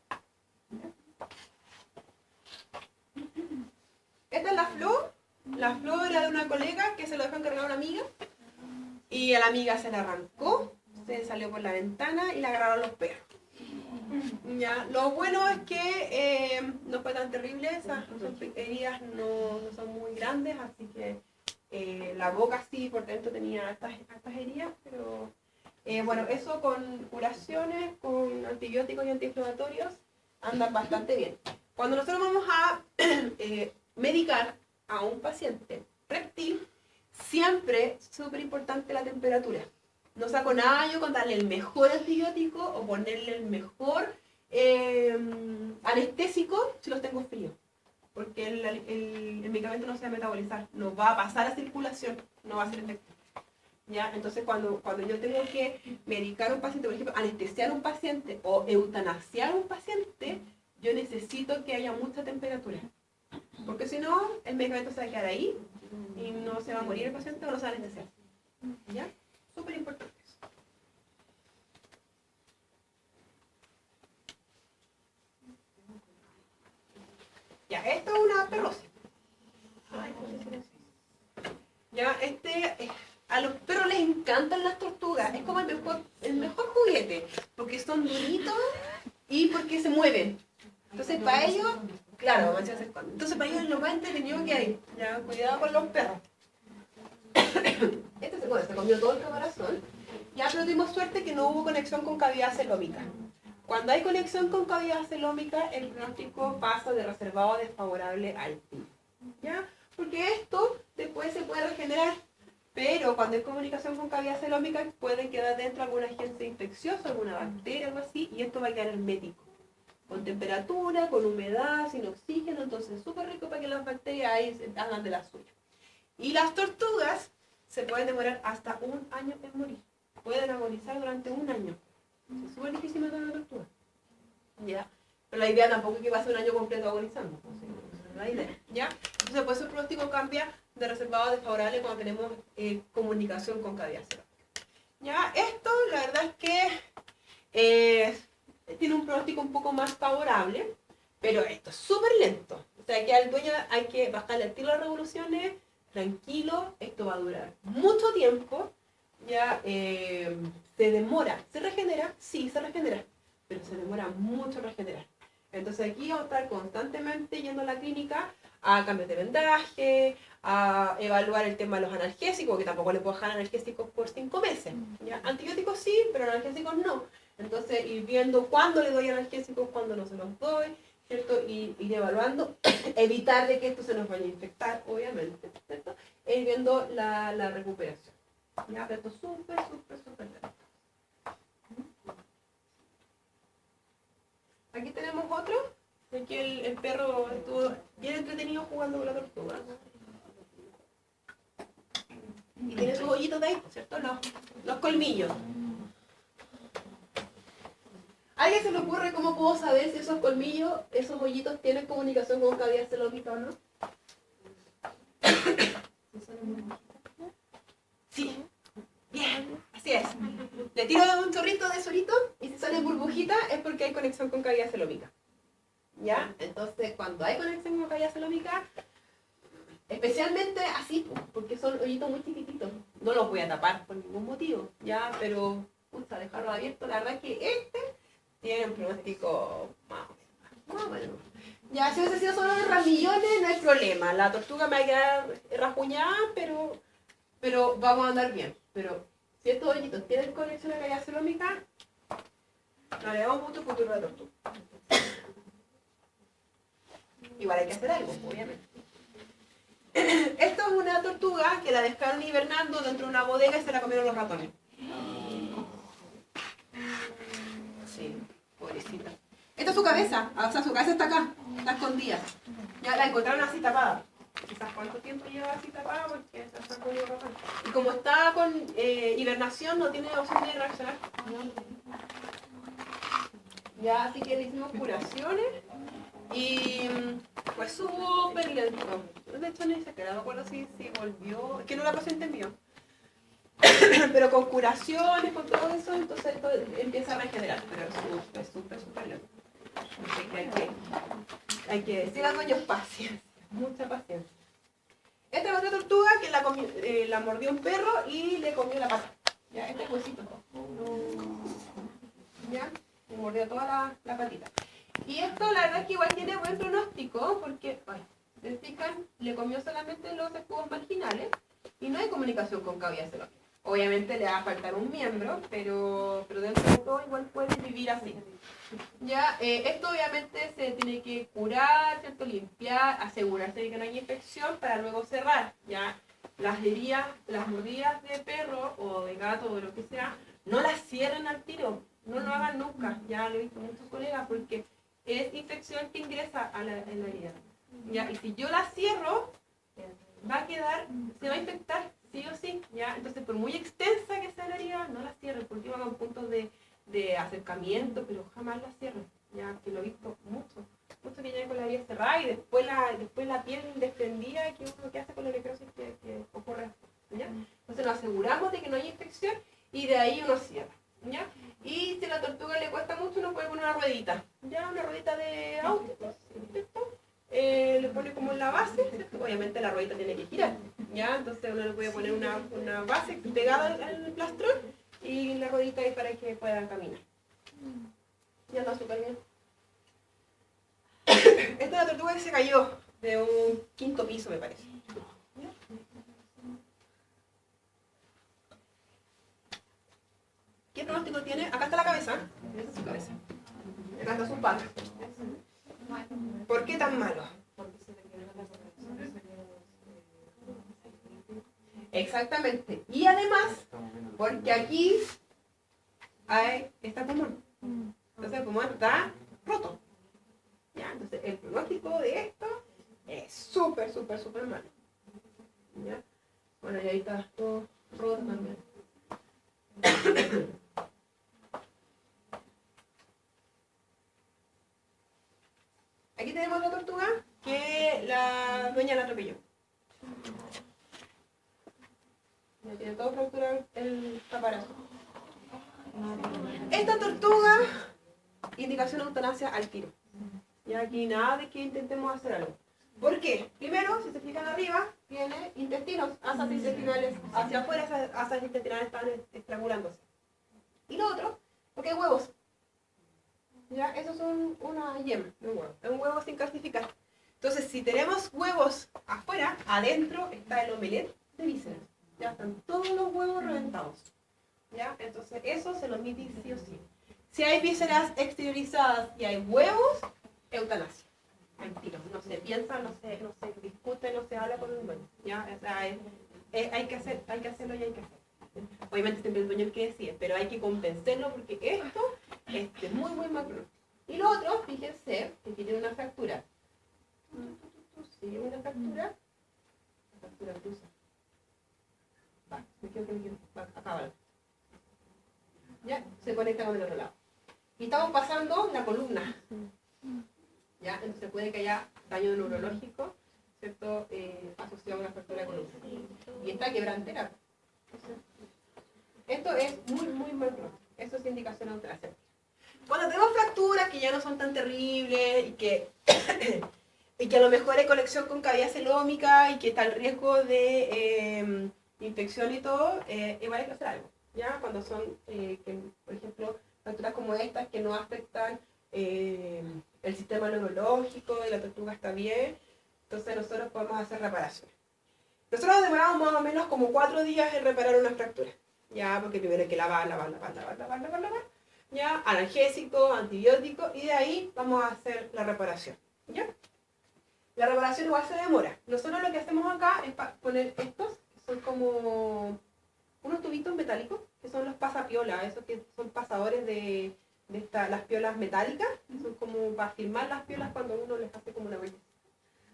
S1: Esta es la flor. La flor era de una colega que se lo dejó encargar a una amiga, y a la amiga se la arrancó, se salió por la ventana y la agarraron los perros. Ya, lo bueno es que no fue tan terrible, esas heridas no son muy grandes, así que la boca sí por dentro tenía estas heridas, pero bueno, eso con curaciones, con antibióticos y antiinflamatorios, anda bastante bien. Cuando nosotros vamos a medicar a un paciente reptil, siempre es súper importante la temperatura. No saco nada yo con darle el mejor antibiótico o ponerle el mejor anestésico si los tengo fríos. Porque el medicamento no se va a metabolizar, no va a pasar a circulación, no va a ser efectivo. ¿Ya? Entonces cuando yo tengo que medicar a un paciente, por ejemplo, anestesiar a un paciente o eutanasiar a un paciente, yo necesito que haya mucha temperatura. Porque si no, el medicamento se va a quedar ahí y no se va a morir el paciente o no se va a anestesiar. ¿Ya? Súper importante eso. Ya, esto es una perrosis. Ya, a los perros les encantan las tortugas. Es como el mejor juguete. Porque son duritos y porque se mueven. Entonces, para ellos, claro, entonces para ellos es lo más entretenido que hay. Ya, cuidado con los perros. Se comió todo el caparazón. Ya, pero tuvimos suerte que no hubo conexión con cavidad celómica. Cuando hay conexión con cavidad celómica, el pronóstico pasa de reservado a desfavorable a altísimo. ¿Ya? Porque esto después se puede regenerar, pero cuando hay comunicación con cavidad celómica puede quedar dentro algún agente infeccioso, alguna bacteria, algo así, y esto va a quedar hermético. Con temperatura, con humedad, sin oxígeno, entonces es súper rico para que las bacterias ahí hagan de las suyas. Y las tortugas se pueden demorar hasta 1 año en morir. Pueden agonizar durante 1 año. Es súper difícil matar a una tortuga. ¿Ya? Pero la idea tampoco es que pase 1 año completo agonizando. No es la idea. ¿Ya? Entonces, pues el pronóstico cambia de reservado a desfavorable cuando tenemos comunicación con cavidad celómica. ¿Ya? Esto, la verdad es que tiene un pronóstico un poco más favorable, pero esto es súper lento. O sea, que al dueño hay que bajarle al tiro las revoluciones, tranquilo, esto va a durar mucho tiempo. Ya se demora, ¿se regenera? Sí, se regenera, pero se demora mucho regenerar. Entonces aquí vamos a estar constantemente yendo a la clínica a cambios de vendaje, a evaluar el tema de los analgésicos, que tampoco le puedo dejar analgésicos por 5 meses. ¿Ya? Antibióticos sí, pero analgésicos no. Entonces ir viendo cuándo le doy analgésicos, cuándo no se los doy, ¿cierto? Y ir evaluando, evitar de que esto se nos vaya a infectar, obviamente, ¿cierto? E ir viendo la recuperación. Ya, pero esto es súper lento. Aquí tenemos otro. Aquí el perro estuvo bien entretenido jugando con la tortuga. Y tiene sus hoyitos de ahí, ¿cierto? Los colmillos. ¿A alguien se le ocurre cómo puedo saber si esos colmillos, esos hoyitos, tienen comunicación con cavidad celómica o no? Sí. Bien, así es. Le tiro un chorrito de suerito y si salen burbujitas es porque hay conexión con cavidad celómica. ¿Ya? Entonces, cuando hay conexión con cavidad celómica, especialmente así, porque son hoyitos muy chiquititos, no los voy a tapar por ningún motivo, ¿ya? Pero, pucha, dejarlo abierto, la verdad que tiene un pronóstico más o menos. Ya, si hubiese sido solo de ramillones, no hay problema. La tortuga me va a quedar rajuñada, pero vamos a andar bien. Pero si estos hoyitos tienen conexión a cavidad celómica, no le damos mucho futuro a la tortuga. Igual hay que hacer algo, obviamente. Esto es una tortuga que la dejaron hibernando dentro de una bodega y se la comieron los ratones. Sí, pobrecita. Esta es su cabeza, o sea, su cabeza está acá, está escondida. Ya la encontraron así tapada. Quizás cuánto tiempo lleva así tapada porque se está comiendo los ratones. Y como está con hibernación, no tiene opción de reaccionar. Ya, así que le hicimos curaciones y fue súper lento. De hecho, ni se quedó, no me acuerdo si volvió, es que no la paciente envió. Pero con curaciones, con todo eso, entonces esto empieza a regenerar, pero es súper lento. Así que hay que decir a dueños paciencia, mucha paciencia. Esta es otra tortuga que la mordió un perro y le comió la pata. Ya, este es huesito. Ya, le mordió toda la patita. Y esto la verdad es que igual tiene buen pronóstico porque, ¿se fijan? Le comió solamente los escudos marginales y no hay comunicación con cavidad celómica. Obviamente le va a faltar un miembro, pero dentro de todo igual puede vivir así. Ya, esto obviamente se tiene que curar, ¿cierto? Limpiar, asegurarse de que no hay infección para luego cerrar. Ya, las heridas, las mordidas de perro o de gato o de lo que sea, no las cierren al tiro, no lo hagan nunca. Ya lo he visto muchos colegas porque es infección que ingresa en la herida. Ya, y si yo la cierro, se va a infectar, sí o sí. Ya, entonces por muy extensa que sea la herida, no la cierren, porque van a puntos de acercamiento, pero jamás la cierren. Ya, que lo he visto mucho que llegan con la herida cerrada y después la piel desprendida que uno que hace con la necrosis que ocurre. ¿Ya? Entonces nos aseguramos de que no hay infección y de ahí uno cierra. ¿Ya? Y si a la tortuga le cuesta mucho, uno puede poner una ruedita. Ya, una ruedita de auto, ¿cierto? Le pone como en la base, ¿cierto? Obviamente la ruedita tiene que girar. ¿Ya? Entonces uno le puede poner una base pegada al plastrón y la ruedita ahí para que puedan caminar. Ya está súper bien. Esta es la tortuga que se cayó de un 5.º piso, me parece. ¿Qué pronóstico tiene? Acá está la cabeza. Esa es su cabeza. Acá está su pata. ¿Por qué tan malo? Exactamente. Y además, porque aquí está el pulmón. Entonces el pulmón está roto. ¿Ya? Entonces el pronóstico de esto es súper malo. ¿Ya? Bueno, y ahí está todo roto también. Aquí tenemos la tortuga que la dueña la atropelló. Ya tiene todo fracturado el aparato. Esta tortuga, indicación de eutanasia al tiro. Y aquí nada de que intentemos hacer algo. ¿Por qué? Primero, si se fijan arriba, tiene intestinos, asas intestinales hacia afuera, esas asas intestinales están estrangulándose. Y lo otro, porque hay huevos. ¿Ya? Eso es una yema de un huevo. Es un huevo sin calcificar. Entonces, si tenemos huevos afuera, adentro está el omelette de vísceras. Ya están todos los huevos reventados. ¿Ya? Entonces, eso se lo omite sí o sí. Si hay vísceras exteriorizadas y hay huevos, eutanasia. Al tiro. No se piensa, no se discute, no se habla con el dueño. ¿Ya? O sea, hay que hacerlo y hay que hacerlo. Obviamente siempre el dueño es el que decide, pero hay que convencerlo porque esto es muy mal pronóstico. Y lo otro, fíjense, que tiene una fractura. Si tiene una fractura cruza. Acá. Ya, se conecta con el otro lado. Y estamos pasando la columna. ¿Ya? Entonces puede que haya daño neurológico, ¿cierto? Asociado a una fractura de columna. Y está quebrantera. Esto es muy mal pronóstico. Eso es indicación de eutanasia. que ya no son tan terribles y que, y que a lo mejor hay conexión con cavidad celómica y que está el riesgo de infección y todo, igual hay que hacer algo. ¿Ya? Cuando son, por ejemplo, fracturas como estas que no afectan el sistema neurológico y la tortuga está bien, entonces nosotros podemos hacer reparaciones. Nosotros demoramos más o menos como 4 días en reparar una fractura, ya, porque primero hay que lavar, ya, analgésico, antibiótico, y de ahí vamos a hacer la reparación, ¿ya? La reparación igual se demora. Nosotros lo que hacemos acá es poner estos, que son como unos tubitos metálicos, que son los pasapiolas, esos que son pasadores de las piolas metálicas, que son como para firmar las piolas cuando uno les hace como una vuelta.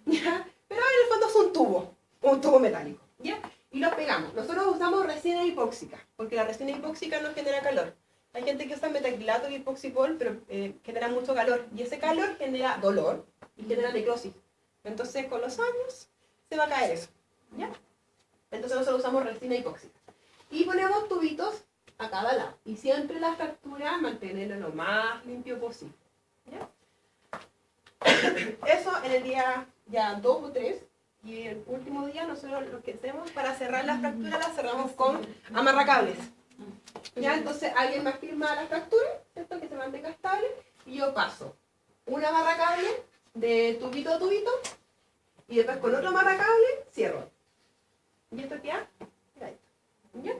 S1: ¿Ya? Pero en el fondo es un tubo metálico, ¿ya? Y lo pegamos. Nosotros usamos resina hipóxica, porque la resina hipóxica no genera calor. Hay gente que usa metacrilato y epoxipol, pero genera mucho calor, y ese calor genera dolor y genera necrosis. Entonces, con los años, se va a caer eso, ¿ya? Entonces nosotros usamos resina hipóxica. Y ponemos tubitos a cada lado. Y siempre la fractura mantenerla lo más limpio posible, ¿ya? Eso en el día ya 2 o 3. Y el último día nosotros lo que hacemos para cerrar la fractura la cerramos con amarracables. ¿Ya? Entonces alguien me firma la fractura, ¿cierto? Que se mantenga estable, y yo paso un amarracable de tubito a tubito y después con otro amarracable cierro. ¿Y esto queda? ¿Ya?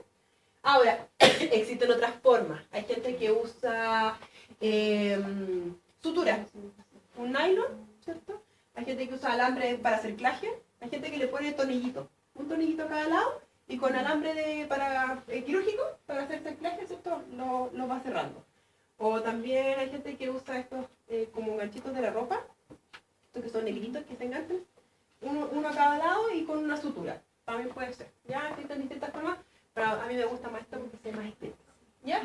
S1: Ahora, existen otras formas. Hay gente que usa sutura, un nylon, ¿cierto? Hay gente que usa alambre para hacer claje. Hay gente que le pone tornillito, un tornillito a cada lado, y con alambre quirúrgico para hacer cerclaje, ¿cierto? Lo va cerrando. O también hay gente que usa estos como ganchitos de la ropa, estos que son negritos que se enganchan, uno a cada lado y con una sutura. También puede ser. Ya existen distintas formas, pero a mí me gusta más esto porque se ve más estético. ¿Ya?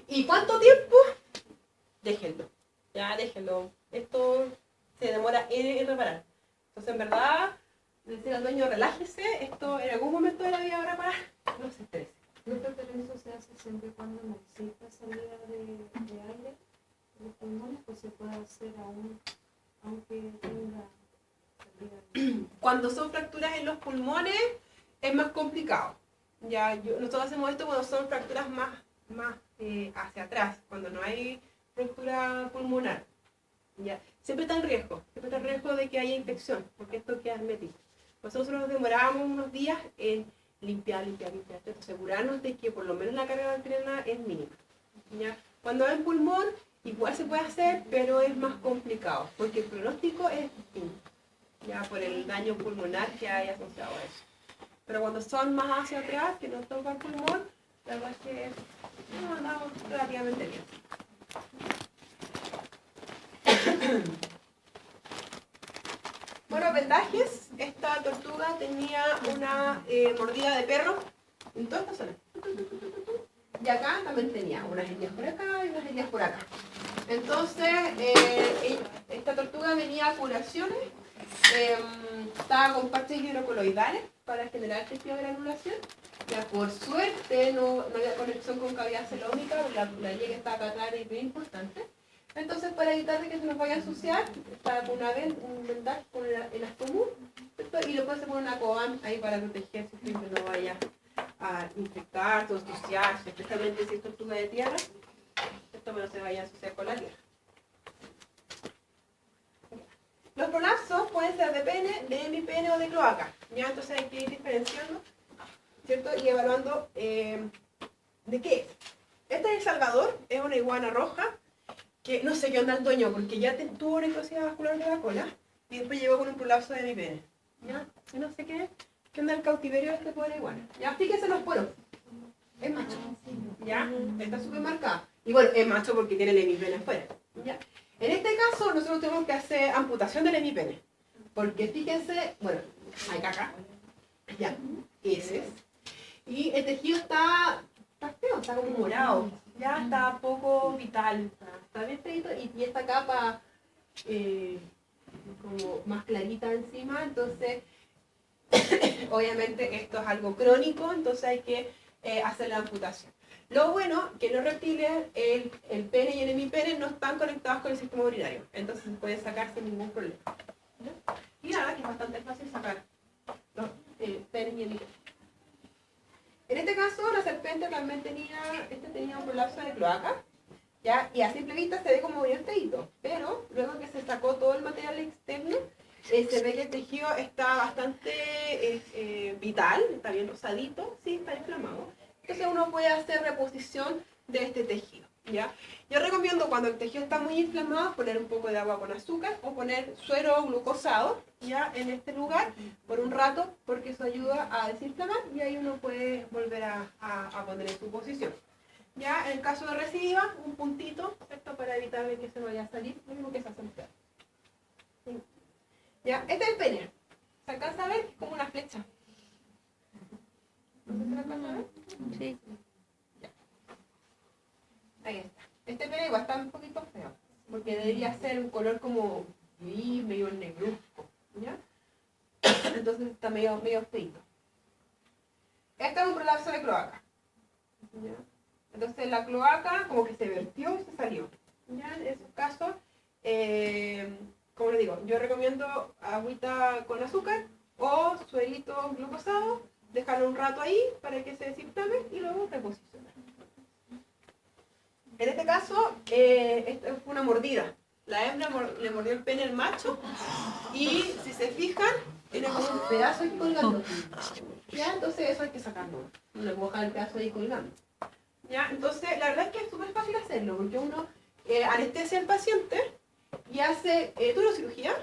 S1: ¿Y cuánto tiempo? Déjenlo. Ya, déjenlo. Esto se demora en reparar. Entonces, en verdad, decir al dueño, relájese, esto en algún momento de la vida va a reparar, no se estrese.
S2: Pero eso se hace siempre cuando necesita salida de aire de los pulmones, pues se puede hacer aún, aunque tenga salida de...
S1: Cuando son fracturas en los pulmones es más complicado. Ya, nosotros hacemos esto cuando son fracturas más hacia atrás, cuando no hay fractura pulmonar. Ya. Siempre está en riesgo de que haya infección, porque esto queda hermético. Nosotros nos demorábamos unos días en limpiar, asegurarnos de que por lo menos la carga bacteriana es mínima. ¿Ya? Cuando hay pulmón, igual se puede hacer, pero es más complicado, porque el pronóstico es distinto, ya por el daño pulmonar que hay asociado a eso. Pero cuando son más hacia atrás, que no tocan pulmón, la verdad es que nos andamos relativamente bien. Bueno, vendajes. Esta tortuga tenía una mordida de perro en toda esta zona. Y acá también tenía unas heridas por acá y unas heridas por acá. Entonces, esta tortuga venía a curaciones. Estaba con parches hidrocoloidales para generar tejido de granulación. Ya por suerte no había conexión con cavidad celómica, la liga estaba acá atrás y bien importante. Entonces, para evitar que se nos vaya a ensuciar, está con un vendaje con el astomur, y lo puede hacer con una coban ahí para protegerse, que no vaya a infectarse o ensuciarse, especialmente si es tortuga de tierra, esto no se vaya a ensuciar con la tierra. Los prolapsos pueden ser de pene, de hemipene o de cloaca, ¿ya? Entonces hay que ir diferenciando, ¿cierto? Y evaluando de qué es. Este es El Salvador, es una iguana roja, que no sé qué onda el dueño, porque ya tuvo necrosis vascular de la cola y después llegó con un prolapso de hemipene. ¿Ya? Yo no sé qué onda el cautiverio de este pobre iguana. Ya, fíjense los poros. Es macho. ¿Ya? Está súper marcado. Y bueno, es macho porque tiene el hemipene afuera. ¿Ya? En este caso, nosotros tenemos que hacer amputación del hemipene. Porque fíjense, bueno, hay caca. Ya, heces. Y el tejido está feo, está como morado. Ya está poco vital, está bien feito, y esta capa como más clarita encima, entonces obviamente esto es algo crónico, entonces hay que hacer la amputación. Lo bueno que los reptiles, el pene y el hemipene no están conectados con el sistema urinario, entonces se puede sacar sin ningún problema. ¿Ya? Y nada, que es bastante fácil sacar los penes y hemipene. En este caso, la serpiente también tenía un prolapso de cloaca, ¿ya? Y a simple vista se ve como bien feíto, pero luego que se sacó todo el material externo, se ve que el tejido está bastante vital, está bien rosadito, sí, está inflamado. Entonces uno puede hacer reposición de este tejido, ¿ya? Yo recomiendo cuando el tejido está muy inflamado poner un poco de agua con azúcar o poner suero glucosado, ¿ya? En este lugar por un rato, porque eso ayuda a desinflamar y ahí uno puede volver a poner en su posición. Ya, en el caso de recidiva, un puntito, ¿cierto? Para evitar que se vaya a salir, lo mismo que se hace en perro. ¿Sí? Ya, este es el pene. ¿Se alcanza a ver? Es como una flecha. ¿No se alcanza a ver?
S2: Sí.
S1: Ya. Ahí está. Este pene igual está un poquito feo, porque debería ser un color como gris, medio negruzco, ¿ya? Entonces está medio feito. Este es un prolapso de cloaca, ¿ya? Entonces la cloaca como que se vertió y se salió. ¿Ya? En esos casos, como les digo, yo recomiendo agüita con azúcar o suerito glucosado, dejarlo un rato ahí para que se desinflame y luego reposicionar. En este caso, esto fue una mordida. La hembra le mordió el pene al macho y si se fijan, tiene como un pedazo ahí colgando. ¿Ya? Entonces eso hay que sacarlo. No le puedo dejar el pedazo ahí colgando. ¿Ya? Entonces, la verdad es que es súper fácil hacerlo, porque uno anestesia al paciente y hace... ¿Tuvo cirugía?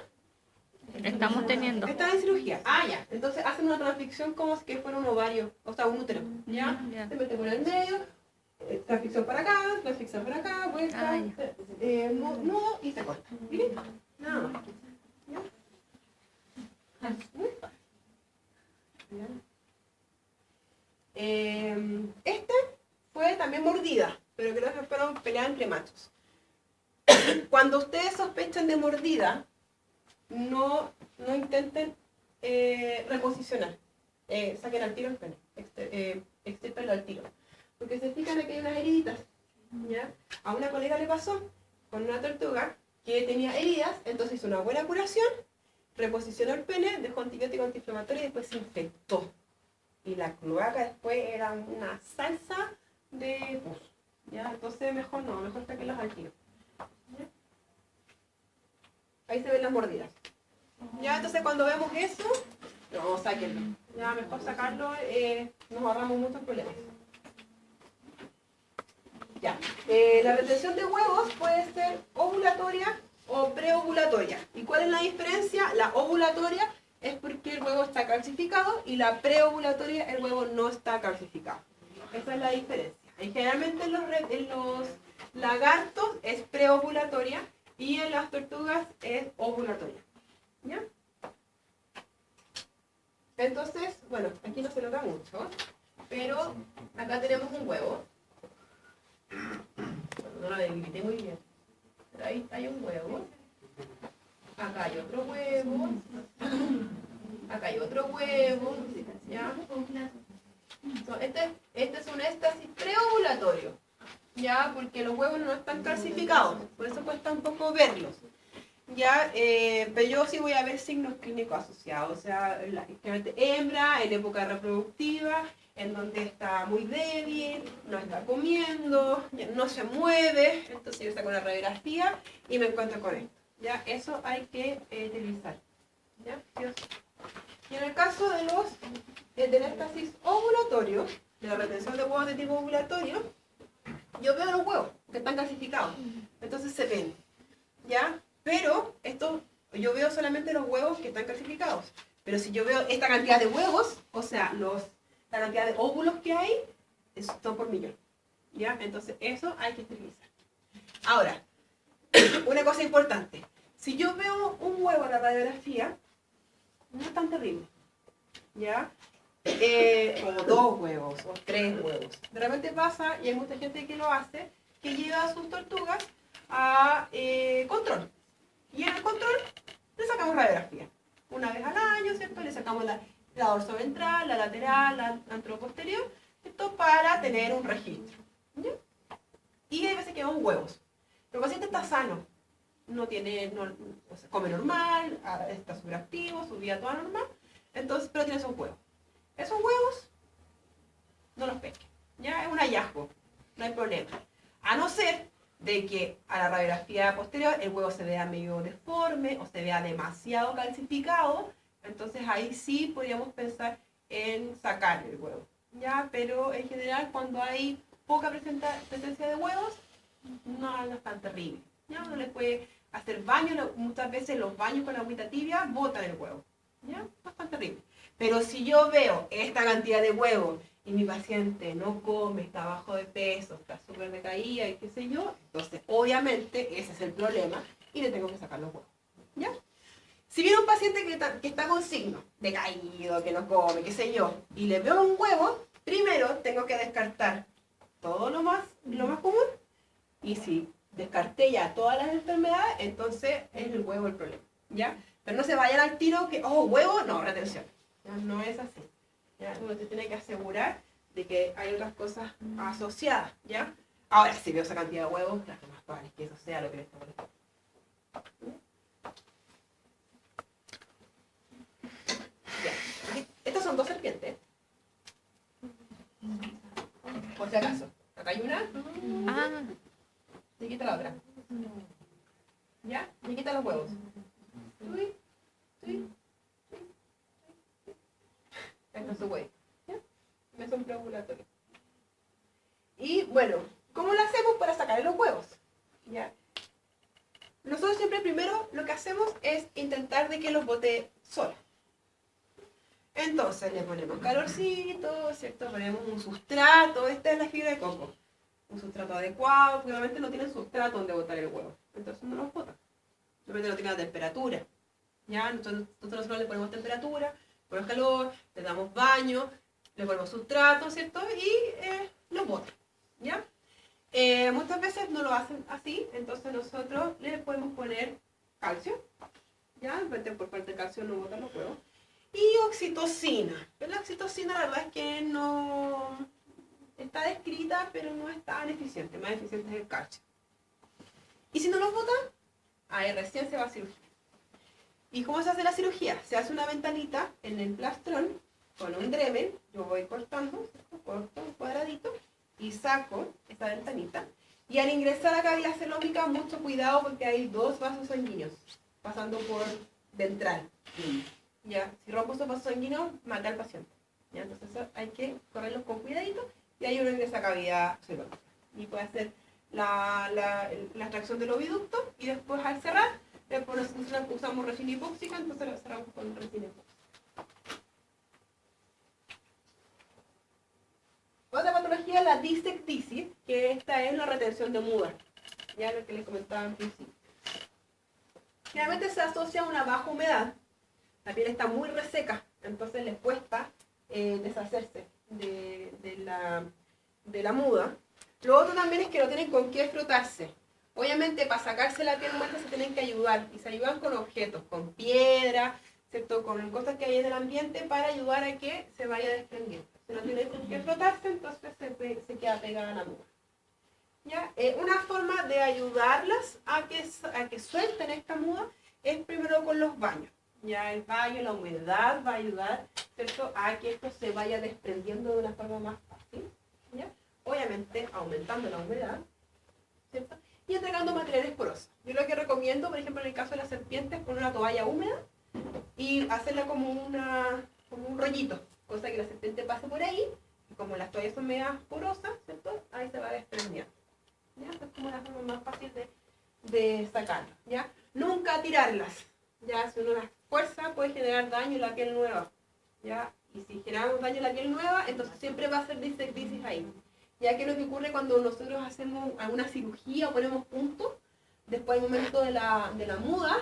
S2: Estamos teniendo.
S1: Está en cirugía. Ah, ya. Entonces hacen una transficción como si que fuera un ovario, o sea, un útero. ¿Ya?
S2: Ya.
S1: Se mete por el medio, transficción para acá, vuelta, nudo y se corta. ¿Bien? Nada más. ¿Ya? Muy fácil. ¿Bien? Este fue también mordida, pero creo que fueron peleas entre machos. Cuando ustedes sospechen de mordida, no intenten reposicionar. Saquen al tiro el pene, extirpenlo al tiro. Porque se fijan que hay unas heriditas. ¿Ya? A una colega le pasó con una tortuga que tenía heridas, entonces hizo una buena curación, reposicionó el pene, dejó antibiótico antiinflamatorio y después se infectó. Y la cloaca después era una salsa de pus. ¿Ya? Entonces mejor no, mejor saquenlos al tiro. ¿Ya? Ahí se ven las mordidas. Ya, entonces cuando vemos eso, no, sáquenlo. Ya, mejor sacarlo, nos ahorramos muchos problemas. Ya, la retención de huevos puede ser ovulatoria o preovulatoria. ¿Y cuál es la diferencia? La ovulatoria es porque el huevo está calcificado y la preovulatoria el huevo no está calcificado. Esa es la diferencia. Y generalmente en los lagartos es preovulatoria y en las tortugas es ovulatoria. ¿Ya? Entonces, bueno, aquí no se nota mucho, pero acá tenemos un huevo. Bueno, no lo delimité muy bien. Pero ahí hay un huevo. Acá hay otro huevo. Acá hay otro huevo. ¿Ya? Este es un éxtasis preovulatorio. ¿Ya? Porque los huevos no están calcificados. Por eso cuesta un poco verlos. ¿Ya? Pero yo sí voy a ver signos clínicos asociados. O sea, generalmente hembra, en época reproductiva, en donde está muy débil, no está comiendo, no se mueve. Entonces yo saco una radiografía y me encuentro con esto. ¿Ya? Eso hay que utilizar. ¿Ya? Y en el caso de del éxtasis ovulatorio, de la retención de huevos de tipo ovulatorio, yo veo los huevos que están calcificados. Entonces se ven. ¿Ya? Pero yo veo solamente los huevos que están calcificados. Pero si yo veo esta cantidad de huevos, o sea, la cantidad de óvulos que hay, son por millón. ¿Ya? Entonces eso hay que esterilizar. Ahora, una cosa importante. Si yo veo un huevo en la radiografía, no es tan terrible. ¿Ya? O 2 huevos, o 3 huevos. De repente pasa, y hay mucha gente que lo hace, que lleva a sus tortugas a control. Y en el control le sacamos radiografía. Una vez al año, ¿cierto? Le sacamos la dorsoventral, la lateral, la anteroposterior. Esto para tener un registro. ¿Ya? Y hay veces que vemos huevos. El paciente está sano, no tiene, o sea, come normal, está súper activo, su vida toda normal, entonces, pero tiene esos huevos. Esos huevos no los pesquen, ya es un hallazgo, no hay problema. A no ser de que a la radiografía posterior el huevo se vea medio deforme o se vea demasiado calcificado, entonces ahí sí podríamos pensar en sacar el huevo, ya, pero en general cuando hay poca presencia de huevos, no es tan terrible. ¿Ya? Uno le puede hacer baño, muchas veces los baños con agüita tibia botan el huevo. ¿Ya? No es tan terrible. Pero si yo veo esta cantidad de huevos y mi paciente no come, está bajo de peso, está súper decaída y qué sé yo, entonces obviamente ese es el problema y le tengo que sacar los huevos. ¿Ya? Si viene un paciente que está con signos, decaído, que no come, qué sé yo, y le veo un huevo, primero tengo que descartar todo lo más común. Y si descarté ya todas las enfermedades, entonces es el huevo el problema, ¿ya? Pero no se vayan al tiro que, oh, huevo, no, retención. ¿Ya? No es así. ¿Ya? Uno se tiene que asegurar de que hay otras cosas asociadas, ¿ya? Ahora, si veo esa cantidad de huevos, claro, más probable es que eso sea lo que le está molestando. Ya. Estas son dos serpientes. Por si acaso. Acá hay una. Y quita la otra. ¿Ya? Y quita los huevos. Esto es su huevo. ¿Ya? Es un preovulatorio. Y bueno, ¿cómo lo hacemos para sacar los huevos? ¿Ya? Nosotros siempre primero lo que hacemos es intentar de que los bote sola. Entonces le ponemos calorcito, ¿cierto? Ponemos un sustrato. Esta es la fibra de coco. Un sustrato adecuado, porque obviamente no tienen sustrato donde botar el huevo. Entonces no los botan. Obviamente no tienen la temperatura. ¿Ya? Entonces nosotros le ponemos temperatura, ponemos calor, le damos baño, le ponemos sustrato, ¿cierto? Y los botan. ¿Ya? Muchas veces no lo hacen así, entonces nosotros le podemos poner calcio. ¿Ya? Por parte de calcio no botan los huevos. Y oxitocina. Pero la oxitocina la verdad es que no está descrita, pero no es tan eficiente. Más eficiente es el calcio. Y si no los botan, ahí recién se va a cirugía. ¿Y cómo se hace la cirugía? Se hace una ventanita en el plastrón con un Dremel. Yo voy cortando, corto un cuadradito y saco esta ventanita. Y al ingresar a la cavidad celómica, mucho cuidado porque hay dos vasos sanguíneos pasando por ventral. Ya, si rompo esos vasos sanguíneos, mata al paciente. ¿Ya? Entonces hay que correrlos con cuidadito y ahí uno ingresa a cavidad celómica. Y puede hacer la extracción del oviducto y después al cerrar, nosotros usamos resina hipóxica, entonces lo cerramos con resina hipóxica. Otra patología es la disectisis, que esta es la retención de muda, ya lo que les comentaba al principio. Generalmente se asocia a una baja humedad, la piel está muy reseca, entonces les cuesta deshacerse de la muda. Lo otro también es que no tienen con qué frotarse. Obviamente para sacarse la piel muerta se tienen que ayudar, y se ayudan con objetos, con piedra, ¿cierto? Con cosas que hay en el ambiente para ayudar a que se vaya desprendiendo. Si no tienen con qué frotarse, entonces se queda pegada la muda. ¿Ya? Una forma de ayudarlas a que suelten esta muda es primero con los baños. Ya el baño, la humedad va a ayudar, ¿cierto?, a que esto se vaya desprendiendo de una forma más fácil. ¿Ya? Obviamente aumentando la humedad, ¿cierto? Y entregando materiales porosos. Yo lo que recomiendo, por ejemplo, en el caso de las serpientes, poner una toalla húmeda y hacerla como un rollito, cosa que la serpiente pase por ahí, y como las toallas son medias porosas, ¿cierto?, ahí se va desprendiendo. ¿Ya? Esta es como la forma más fácil de sacarlas. ¿Ya? Nunca tirarlas. Ya, si uno las fuerza puede generar daño en la piel nueva. ¿Ya? Y si generamos daño en la piel nueva, entonces siempre va a ser disectisis ahí. Ya que lo que ocurre cuando nosotros hacemos alguna cirugía o ponemos puntos, después del momento de la muda,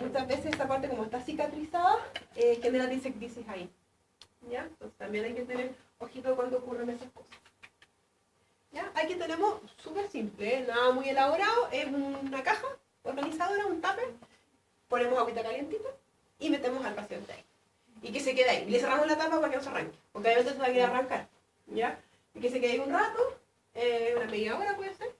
S1: muchas veces esta parte como está cicatrizada, genera disectisis ahí. ¿Ya? Entonces también hay que tener ojito cuando ocurren esas cosas. ¿Ya? Aquí tenemos súper simple, nada muy elaborado, es una caja organizadora, un tupper, ponemos agüita calientita y metemos al paciente ahí. Y que se quede ahí. Y le cerramos la tapa para que no se arranque, porque obviamente se va a querer arrancar. ¿Ya? Y que se quede ahí un rato, Una media hora puede ser.